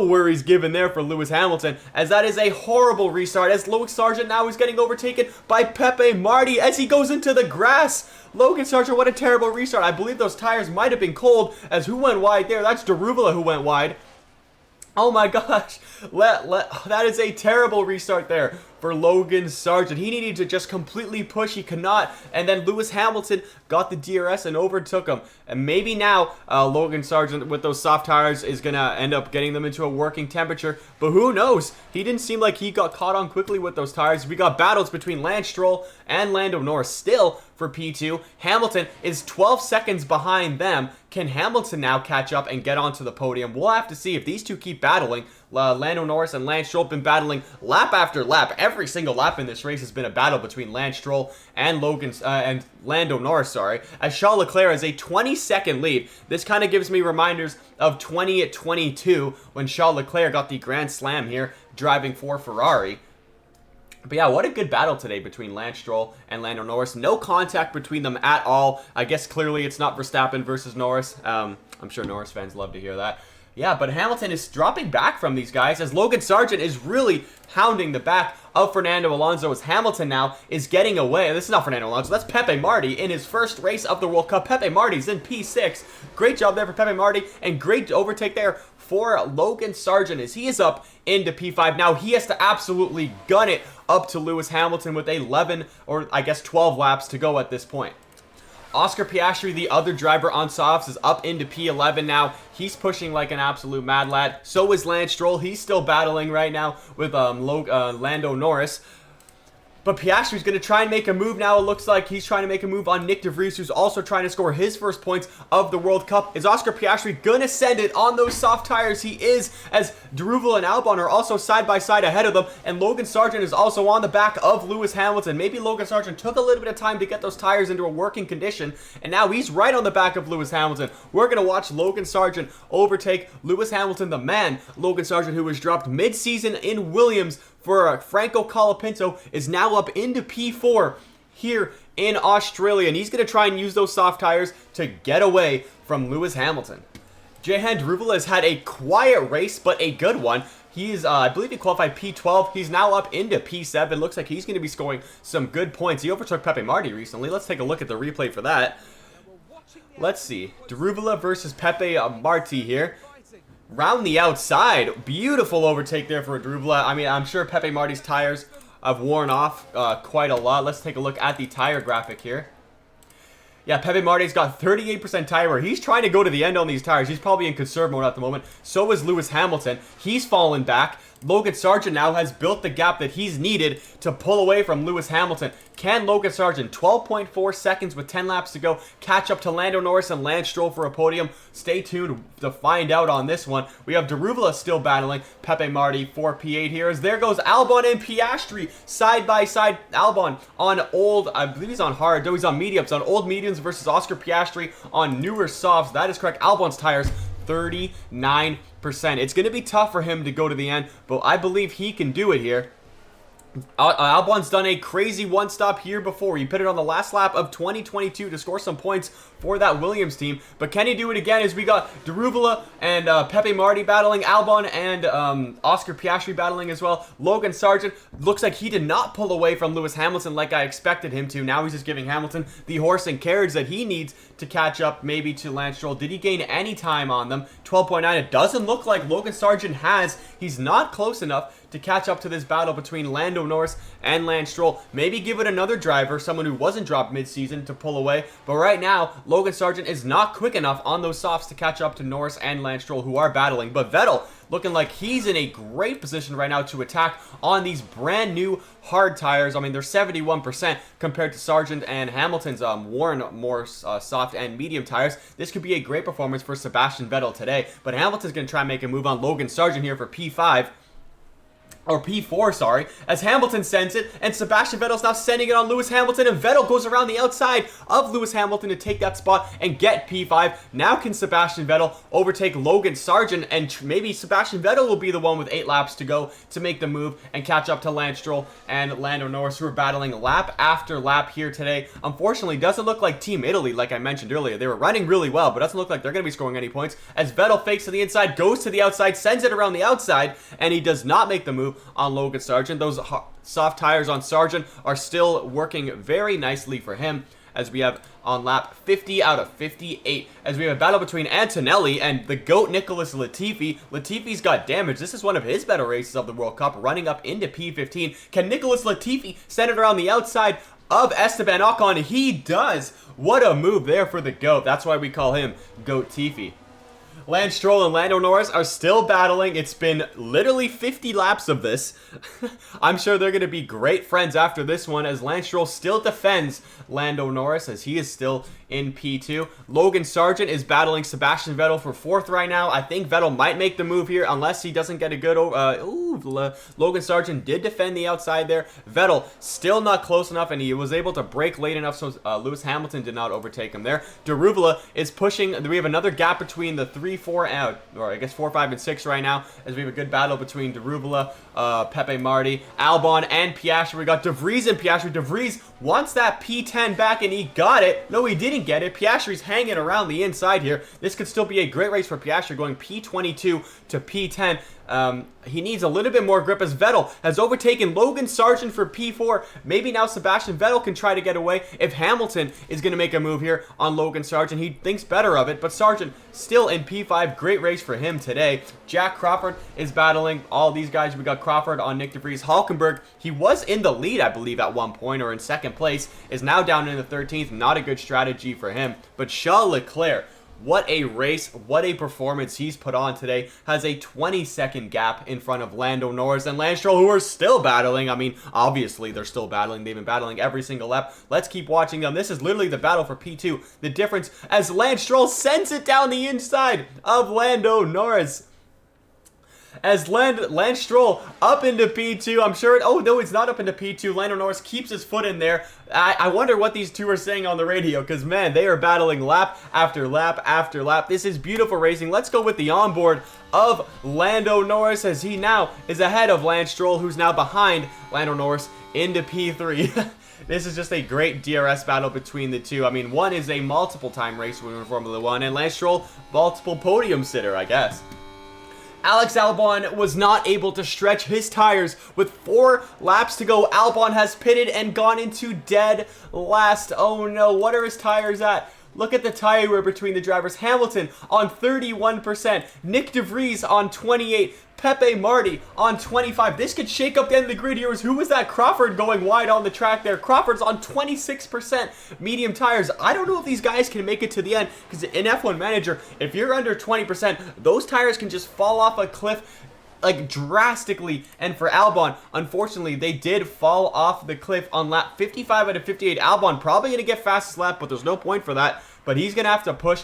Speaker 3: worries given there for Lewis Hamilton, as that is a horrible restart, as Lewis Sargeant now is getting overtaken by Pepe Marti as he goes into the grass. Logan Sargeant, what a terrible restart. I believe those tires might have been cold, as who went wide there? That's Daruvala who went wide. Oh my gosh, that is a terrible restart there for Logan Sargeant. He needed to just completely push, he could not, and then Lewis Hamilton got the DRS and overtook him. And maybe now Logan Sargeant with those soft tires is going to end up getting them into a working temperature, but who knows? He didn't seem like he got caught on quickly with those tires. We got battles between Lance Stroll and Lando Norris still for P2. Hamilton is 12 seconds behind them. Can Hamilton now catch up and get onto the podium? We'll have to see if these two keep battling. Lando Norris and Lance Stroll have been battling lap after lap. Every single lap in this race has been a battle between Lance Stroll and Lando Norris, as Charles Leclerc has a 20-second lead. This kind of gives me reminders of 2022 when Charles Leclerc got the Grand Slam here driving for Ferrari. But yeah, what a good battle today between Lance Stroll and Lando Norris. No contact between them at all. I guess clearly it's not Verstappen versus Norris. I'm sure Norris fans love to hear that. Yeah, but Hamilton is dropping back from these guys as Logan Sargeant is really hounding the back of Fernando Alonso as Hamilton now is getting away. This is not Fernando Alonso, that's Pepe Marti in his first race of the World Cup. Pepe Marti's in P6. Great job there for Pepe Marti and great overtake there for Logan Sargeant as he is up into P5. Now he has to absolutely gun it up to Lewis Hamilton with 11 or I guess 12 laps to go at this point. Oscar Piastri, the other driver on softs, is up into P11 now. He's pushing like an absolute mad lad. So is Lance Stroll. He's still battling right now with Lando Norris. But Piastri's going to try and make a move now. It looks like he's trying to make a move on Nick de Vries, who's also trying to score his first points of the World Cup. Is Oscar Piastri going to send it on those soft tires? He is, as Daruvala and Albon are also side by side ahead of them. And Logan Sargeant is also on the back of Lewis Hamilton. Maybe Logan Sargeant took a little bit of time to get those tires into a working condition. And now he's right on the back of Lewis Hamilton. We're going to watch Logan Sargeant overtake Lewis Hamilton, the man. Logan Sargeant, who was dropped mid-season in Williams for Franco Colapinto, is now up into P4 here in Australia, and he's going to try and use those soft tires to get away from Lewis Hamilton. Jehan Daruvala has had a quiet race, but a good one. He's, I believe he qualified P12. He's now up into P7. Looks like he's going to be scoring some good points. He overtook Pepe Marti recently. Let's take a look at the replay for that. Let's see. Daruvala versus Pepe Marti here. Round the outside. Beautiful overtake there for Daruvala. I mean, I'm sure Pepe Marti's tires have worn off quite a lot. Let's take a look at the tire graphic here. Yeah, Pepe Marti's got 38% tire wear. He's trying to go to the end on these tires. He's probably in conserve mode at the moment. So is Lewis Hamilton. He's fallen back. Logan Sargeant now has built the gap that he's needed to pull away from Lewis Hamilton. Can Logan Sargeant, 12.4 seconds with 10 laps to go, catch up to Lando Norris and Lance Stroll for a podium? Stay tuned to find out on this one. We have Daruvala still battling Pepe Marti for P8 here. As there goes Albon and Piastri side by side. Albon on old, I believe he's on hard, though he's on mediums, on old mediums versus Oscar Piastri on newer softs. That is correct. Albon's tires, 39%. It's going to be tough for him to go to the end, but I believe he can do it here. Albon's done a crazy one-stop here before. He pitted on the last lap of 2022 to score some points for that Williams team. But can he do it again as we got Daruvala and Pepe Marti battling, Albon and Oscar Piastri battling as well. Logan Sargeant looks like he did not pull away from Lewis Hamilton like I expected him to. Now he's just giving Hamilton the horse and carriage that he needs to catch up maybe to Lance Stroll. Did he gain any time on them? 12.9. It doesn't look like Logan Sargeant has. He's not close enough to catch up to this battle between Lando Norris and Lance Stroll. Maybe give it another driver, someone who wasn't dropped mid-season, to pull away. But right now, Logan Sargeant is not quick enough on those softs to catch up to Norris and Lance Stroll, who are battling. But Vettel looking like he's in a great position right now to attack on these brand new hard tires. I mean, they're 71% compared to Sargeant and Hamilton's worn more soft and medium tires. This could be a great performance for Sebastian Vettel today. But Hamilton's going to try and make a move on Logan Sargeant here for P5. Or P4, sorry, as Hamilton sends it, and Sebastian Vettel's now sending it on Lewis Hamilton, and Vettel goes around the outside of Lewis Hamilton to take that spot and get P5. Now can Sebastian Vettel overtake Logan Sargeant, and maybe Sebastian Vettel will be the one with 8 laps to go to make the move and catch up to Lance Stroll and Lando Norris, who are battling lap after lap here today. Unfortunately, doesn't look like Team Italy, like I mentioned earlier. They were running really well, but doesn't look like they're going to be scoring any points, as Vettel fakes to the inside, goes to the outside, sends it around the outside, and he does not make the move on Logan Sargeant. Those soft tires on Sargeant are still working very nicely for him, as we have on lap 50 out of 58, as we have a battle between Antonelli and the GOAT Nicholas Latifi. Latifi's got damage. This is one of his better races of the World Cup, running up into P15. Can Nicholas Latifi send it around the outside of Esteban Ocon? He does. What a move there for the GOAT. That's why we call him GOAT Tifi. Lance Stroll and Lando Norris are still battling. It's been literally 50 laps of this. I'm sure they're going to be great friends after this one, as Lance Stroll still defends Lando Norris, as he is still in P2. Logan Sargeant is battling Sebastian Vettel for 4th right now. I think Vettel might make the move here unless he doesn't get a good... Logan Sargeant did defend the outside there. Vettel still not close enough, and he was able to brake late enough so Lewis Hamilton did not overtake him there. Daruvala is pushing... We have another gap between the 3, 4, or I guess 4, 5, and 6 right now, as we have a good battle between Daruvala, Pepe Marti, Albon, and Piastri. We got De Vries and Piastri. De Vries wants that P10 back, and he got it. No, he didn't get it. Piastri's hanging around the inside here. This could still be a great race for Piastri, going P22 to P10. He needs a little bit more grip, as Vettel has overtaken Logan Sargeant for P4. Maybe now Sebastian Vettel can try to get away if Hamilton is going to make a move here on Logan Sargeant. He thinks better of it, but Sargeant still in P5. Great race for him today. Jack Crawford is battling all these guys. We got Crawford on Nick de Vries. Hulkenberg, he was in the lead, I believe, at one point, or in 2nd place, is now down in the 13th. Not a good strategy for him. But Charles Leclerc, What a race, what a performance he's put on today. Has a 20-second gap in front of Lando Norris and Lance Stroll, who are still battling. I mean, obviously they're still battling. They've been battling every single lap. Let's keep watching them. This is literally the battle for P2. The difference as Lance Stroll sends it down the inside of Lando Norris. As Lance Stroll up into P2, I'm sure, oh no, it's not up into P2, Lando Norris keeps his foot in there. I wonder what these two are saying on the radio, because man, they are battling lap after lap after lap. This is beautiful racing. Let's go with the onboard of Lando Norris, as he now is ahead of Lance Stroll, who's now behind Lando Norris into P3. This is just a great DRS battle between the two. I mean, one is a multiple time race winner in Formula 1, and Lance Stroll, multiple podium sitter, I guess. Alex Albon was not able to stretch his tires with 4 laps to go. Albon has pitted and gone into dead last. Oh no, what are his tires at? Look at the tire wear between the drivers. Hamilton on 31%, Nick De Vries on 28%, Pepe Marti on 25%. This could shake up the end of the grid here. Who was that? Crawford going wide on the track there. Crawford's on 26% medium tires. I don't know if these guys can make it to the end, because in F1 Manager, if you're under 20%, those tires can just fall off a cliff like drastically. And for Albon, unfortunately, they did fall off the cliff on lap 55 out of 58. Albon probably going to get fastest lap, but there's no point for that. But he's going to have to push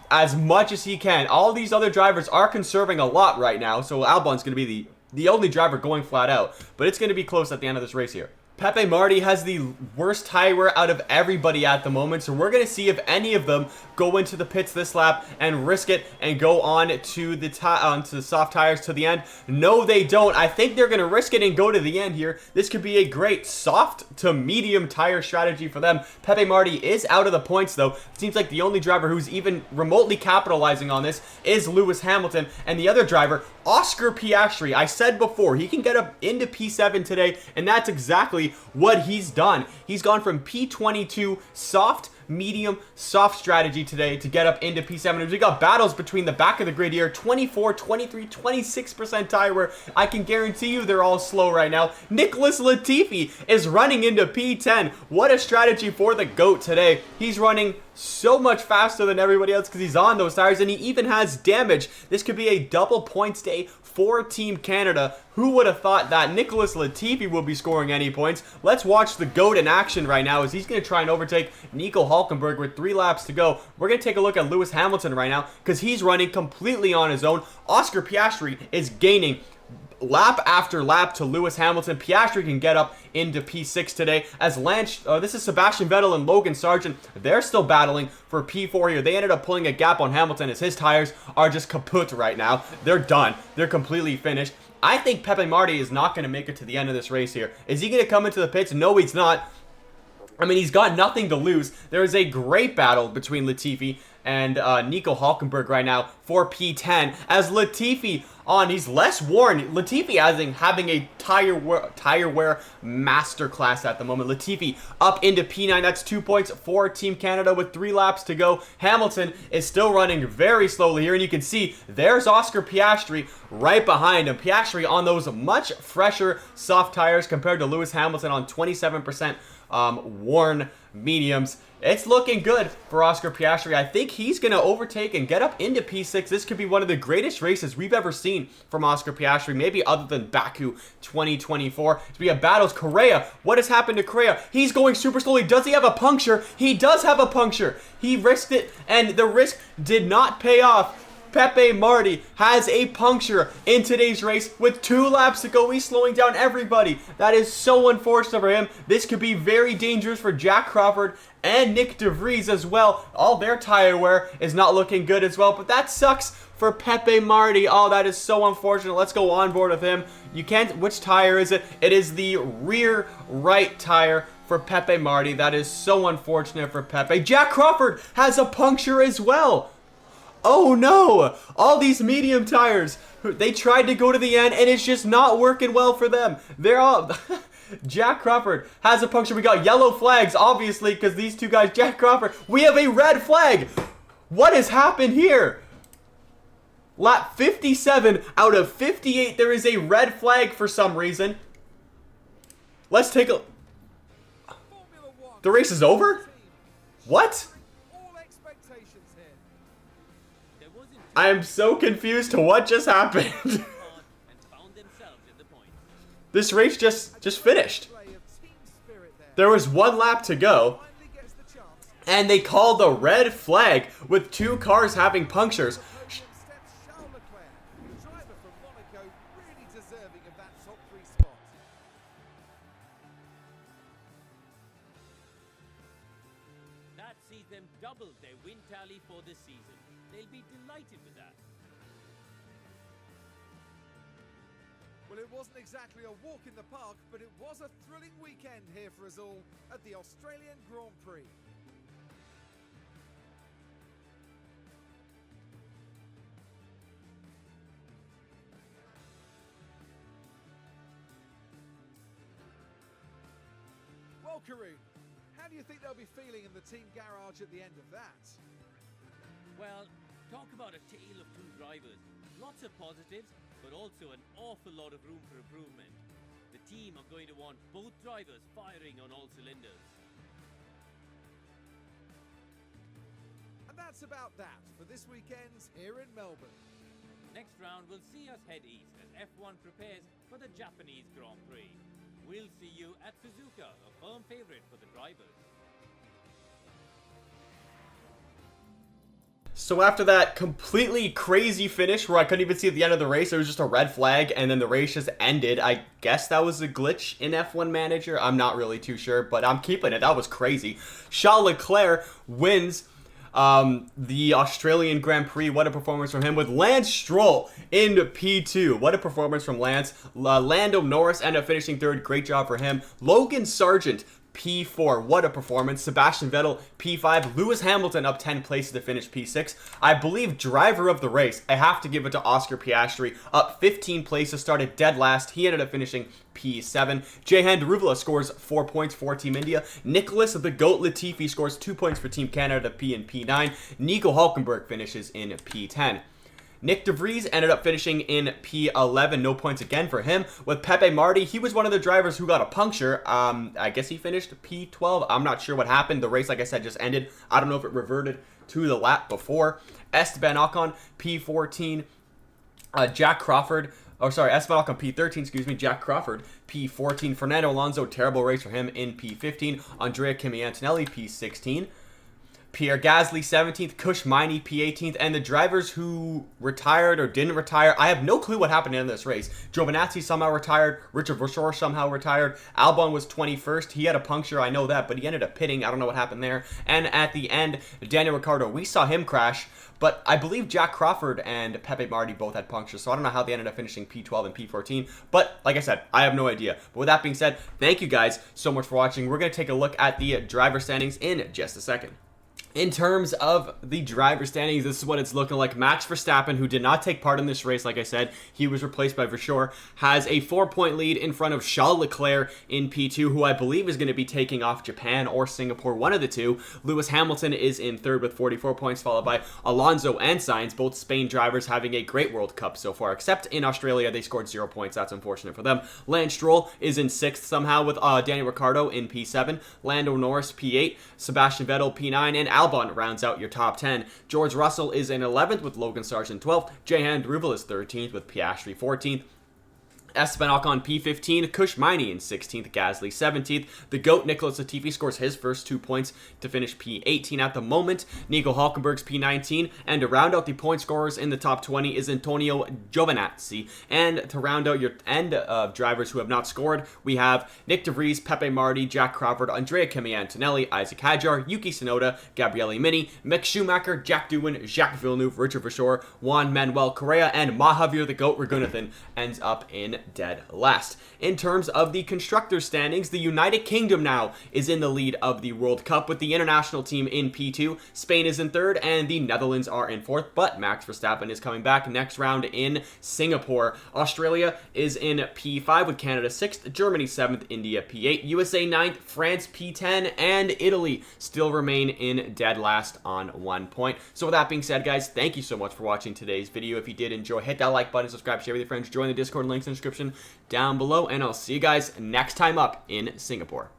Speaker 3: as much as he can. All these other drivers are conserving a lot right now, so Albon's going to be the only driver going flat out. But it's going to be close at the end of this race here. Pepe Marti has the worst tire wear out of everybody at the moment, so we're going to see if any of them go into the pits this lap and risk it and go on to the soft tires to the end. No, they don't. I think they're going to risk it and go to the end here. This could be a great soft to medium tire strategy for them. Pepe Marti is out of the points, though. It seems like the only driver who's even remotely capitalizing on this is Lewis Hamilton, and the other driver, Oscar Piastri. I said before, he can get up into P7 today, and that's exactly what he's done. He's gone from P22 soft, medium, soft strategy today to get up into P7. We got battles between the back of the grid here. 24, 23, 26% tire wear. I can guarantee you they're all slow right now. Nicholas Latifi is running into P10. What a strategy for the GOAT today. He's running so much faster than everybody else because he's on those tires, and he even has damage. This could be a double points day for Team Canada. Who would have thought that Nicholas Latifi will be scoring any points? Let's watch the GOAT in action right now as he's going to try and overtake Nico Hulkenberg with 3 laps to go. We're going to take a look at Lewis Hamilton right now because he's running completely on his own. Oscar Piastri is gaining lap after lap to Lewis Hamilton. Piastri can get up into P6 today as this is Sebastian Vettel and Logan Sargeant. They're still battling for P4 here. They ended up pulling a gap on Hamilton as his tires are just kaput right now. They're done. They're completely finished. I think Pepe Marti is not going to make it to the end of this race here. Is he going to come into the pits? No, he's not. I mean, he's got nothing to lose. There is a great battle between Latifi and Nico Hulkenberg right now for P10 as Latifi he's less worn. Latifi having a tire wear masterclass at the moment. Latifi up into P9. That's 2 points for Team Canada with 3 laps to go. Hamilton is still running very slowly here, and you can see there's Oscar Piastri right behind him. Piastri on those much fresher soft tires compared to Lewis Hamilton on 27% worn mediums. It's looking good for Oscar Piastri. I think he's going to overtake and get up into P6. This could be one of the greatest races we've ever seen from Oscar Piastri, maybe other than Baku 2024. We have battles. Correa, what has happened to Correa? He's going super slowly. Does he have a puncture? He does have a puncture. He risked it, and the risk did not pay off. Pepe Marti has a puncture in today's race with 2 laps to go. He's slowing down everybody. That is so unfortunate for him. This could be very dangerous for Jack Crawford and Nick De Vries as well. All their tire wear is not looking good as well, but that sucks for Pepe Marti. Oh, that is so unfortunate. Let's go on board with him. Which tire is it? It is the rear right tire for Pepe Marti. That is so unfortunate for Pepe. Jack Crawford has a puncture as well. Oh no! All these medium tires, they tried to go to the end and it's just not working well for them. They're all... Jack Crawford has a puncture. We got yellow flags, obviously, because these two guys, Jack Crawford, we have a red flag. What has happened here? Lap 57 out of 58, there is a red flag for some reason. Let's take a... The race is over? What? I am so confused to what just happened.
Speaker 2: and found themselves in the points.
Speaker 3: This race just finished. There was one lap to go, and they called a red flag with 2 cars having punctures.
Speaker 2: That sees them double their win tally for this season. They'll be delighted with that.
Speaker 1: Well, it wasn't exactly a walk in the park, but it was a thrilling weekend here for us all at the Australian Grand Prix. Well, Karun, how do you think they'll be feeling in the team garage at the end of that?
Speaker 2: Well, talk about a tale of 2 drivers. Lots of positives, but also an awful lot of room for improvement. The team are going to want both drivers firing on all cylinders.
Speaker 1: And that's about that for this weekend here in Melbourne.
Speaker 2: Next round will see us head east as F1 prepares for the Japanese Grand Prix. We'll see you at Suzuka, a firm favourite for the drivers.
Speaker 3: So after that completely crazy finish where I couldn't even see at the end of the race, it was just a red flag and then the race just ended. I guess that was a glitch in F1 Manager. I'm not really too sure, but I'm keeping it. That was crazy. Charles Leclerc wins the Australian Grand Prix. What a performance from him, with Lance Stroll in P2. What a performance from Lance. Lando Norris ended up finishing 3rd. Great job for him. Logan Sargeant, P4. What a performance. Sebastian Vettel, P5. Lewis Hamilton up 10 places to finish P6. I believe driver of the race, I have to give it to Oscar Piastri, up 15 places, started dead last. He ended up finishing P7. Daruvala scores 4 points for Team India. Nicholas the GOAT Latifi scores 2 points for Team Canada, P and P9. Nico Hulkenberg finishes in P10. Nick de Vries ended up finishing in P11. No points again for him. With Pepe Marti, he was one of the drivers who got a puncture. I guess he finished P12. I'm not sure what happened. The race, like I said, just ended. I don't know if it reverted to the lap before. Esteban Ocon, P14. Jack Crawford, Esteban Ocon, P13, excuse me. Jack Crawford, P14. Fernando Alonso, terrible race for him in P15. Andrea Kimi Antonelli, P16. Pierre Gasly, 17th. Kush Maini, P18th. And the drivers who retired or didn't retire, I have no clue what happened in this race. Giovinazzi somehow retired. Richard Verschoor somehow retired. Albon was 21st. He had a puncture, I know that, but he ended up pitting. I don't know what happened there. And at the end, Daniel Ricciardo, we saw him crash. But I believe Jack Crawford and Pepe Marti both had punctures, so I don't know how they ended up finishing P12 and P14. But like I said, I have no idea. But with that being said, thank you guys so much for watching. We're going to take a look at the driver standings in just a second. In terms of the driver standings, this is what it's looking like. Max Verstappen, who did not take part in this race, like I said, he was replaced by Verschoor, has a 4-point lead in front of Charles Leclerc in P2, who I believe is going to be taking off Japan or Singapore, one of the two. Lewis Hamilton is in 3rd with 44 points, followed by Alonso and Sainz, both Spain drivers having a great World Cup so far, except in Australia, they scored 0 points. That's unfortunate for them. Lance Stroll is in 6th somehow with Daniel Ricciardo in P7, Lando Norris P8, Sebastian Vettel P9, and Albon rounds out your top 10. George Russell is in 11th with Logan Sargeant 12th. Daruvala is 13th with Piastri 14th. Esteban Ocon P15, Kush Maini in 16th, Gasly 17th. The GOAT Nicholas Latifi scores his first 2 points to finish P18 at the moment. Nico Hulkenberg's P19, and to round out the point scorers in the top 20 is Antonio Giovinazzi. And to round out your end of drivers who have not scored, we have Nick de Vries, Pepe Marti, Jack Crawford, Andrea Kimi Antonelli, Isaac Hadjar, Yuki Tsunoda, Gabriele Mini, Mick Schumacher, Jack Doohan, Jacques Villeneuve, Richard Verschoor, Juan Manuel Correa, and Javier the GOAT Ragunathan ends up in dead last. In terms of the constructor standings, the United Kingdom now is in the lead of the World Cup with the international team in P2. Spain is in 3rd and the Netherlands are in 4th, but Max Verstappen is coming back next round in Singapore. Australia is in P5 with Canada 6th, Germany 7th, India P8, USA 9th, France P10, and Italy still remain in dead last on 1 point. So with that being said, guys, thank you so much for watching today's video. If you did enjoy, hit that like button, subscribe, share with your friends, join the Discord, links in the description down below, and I'll see you guys next time up in Singapore.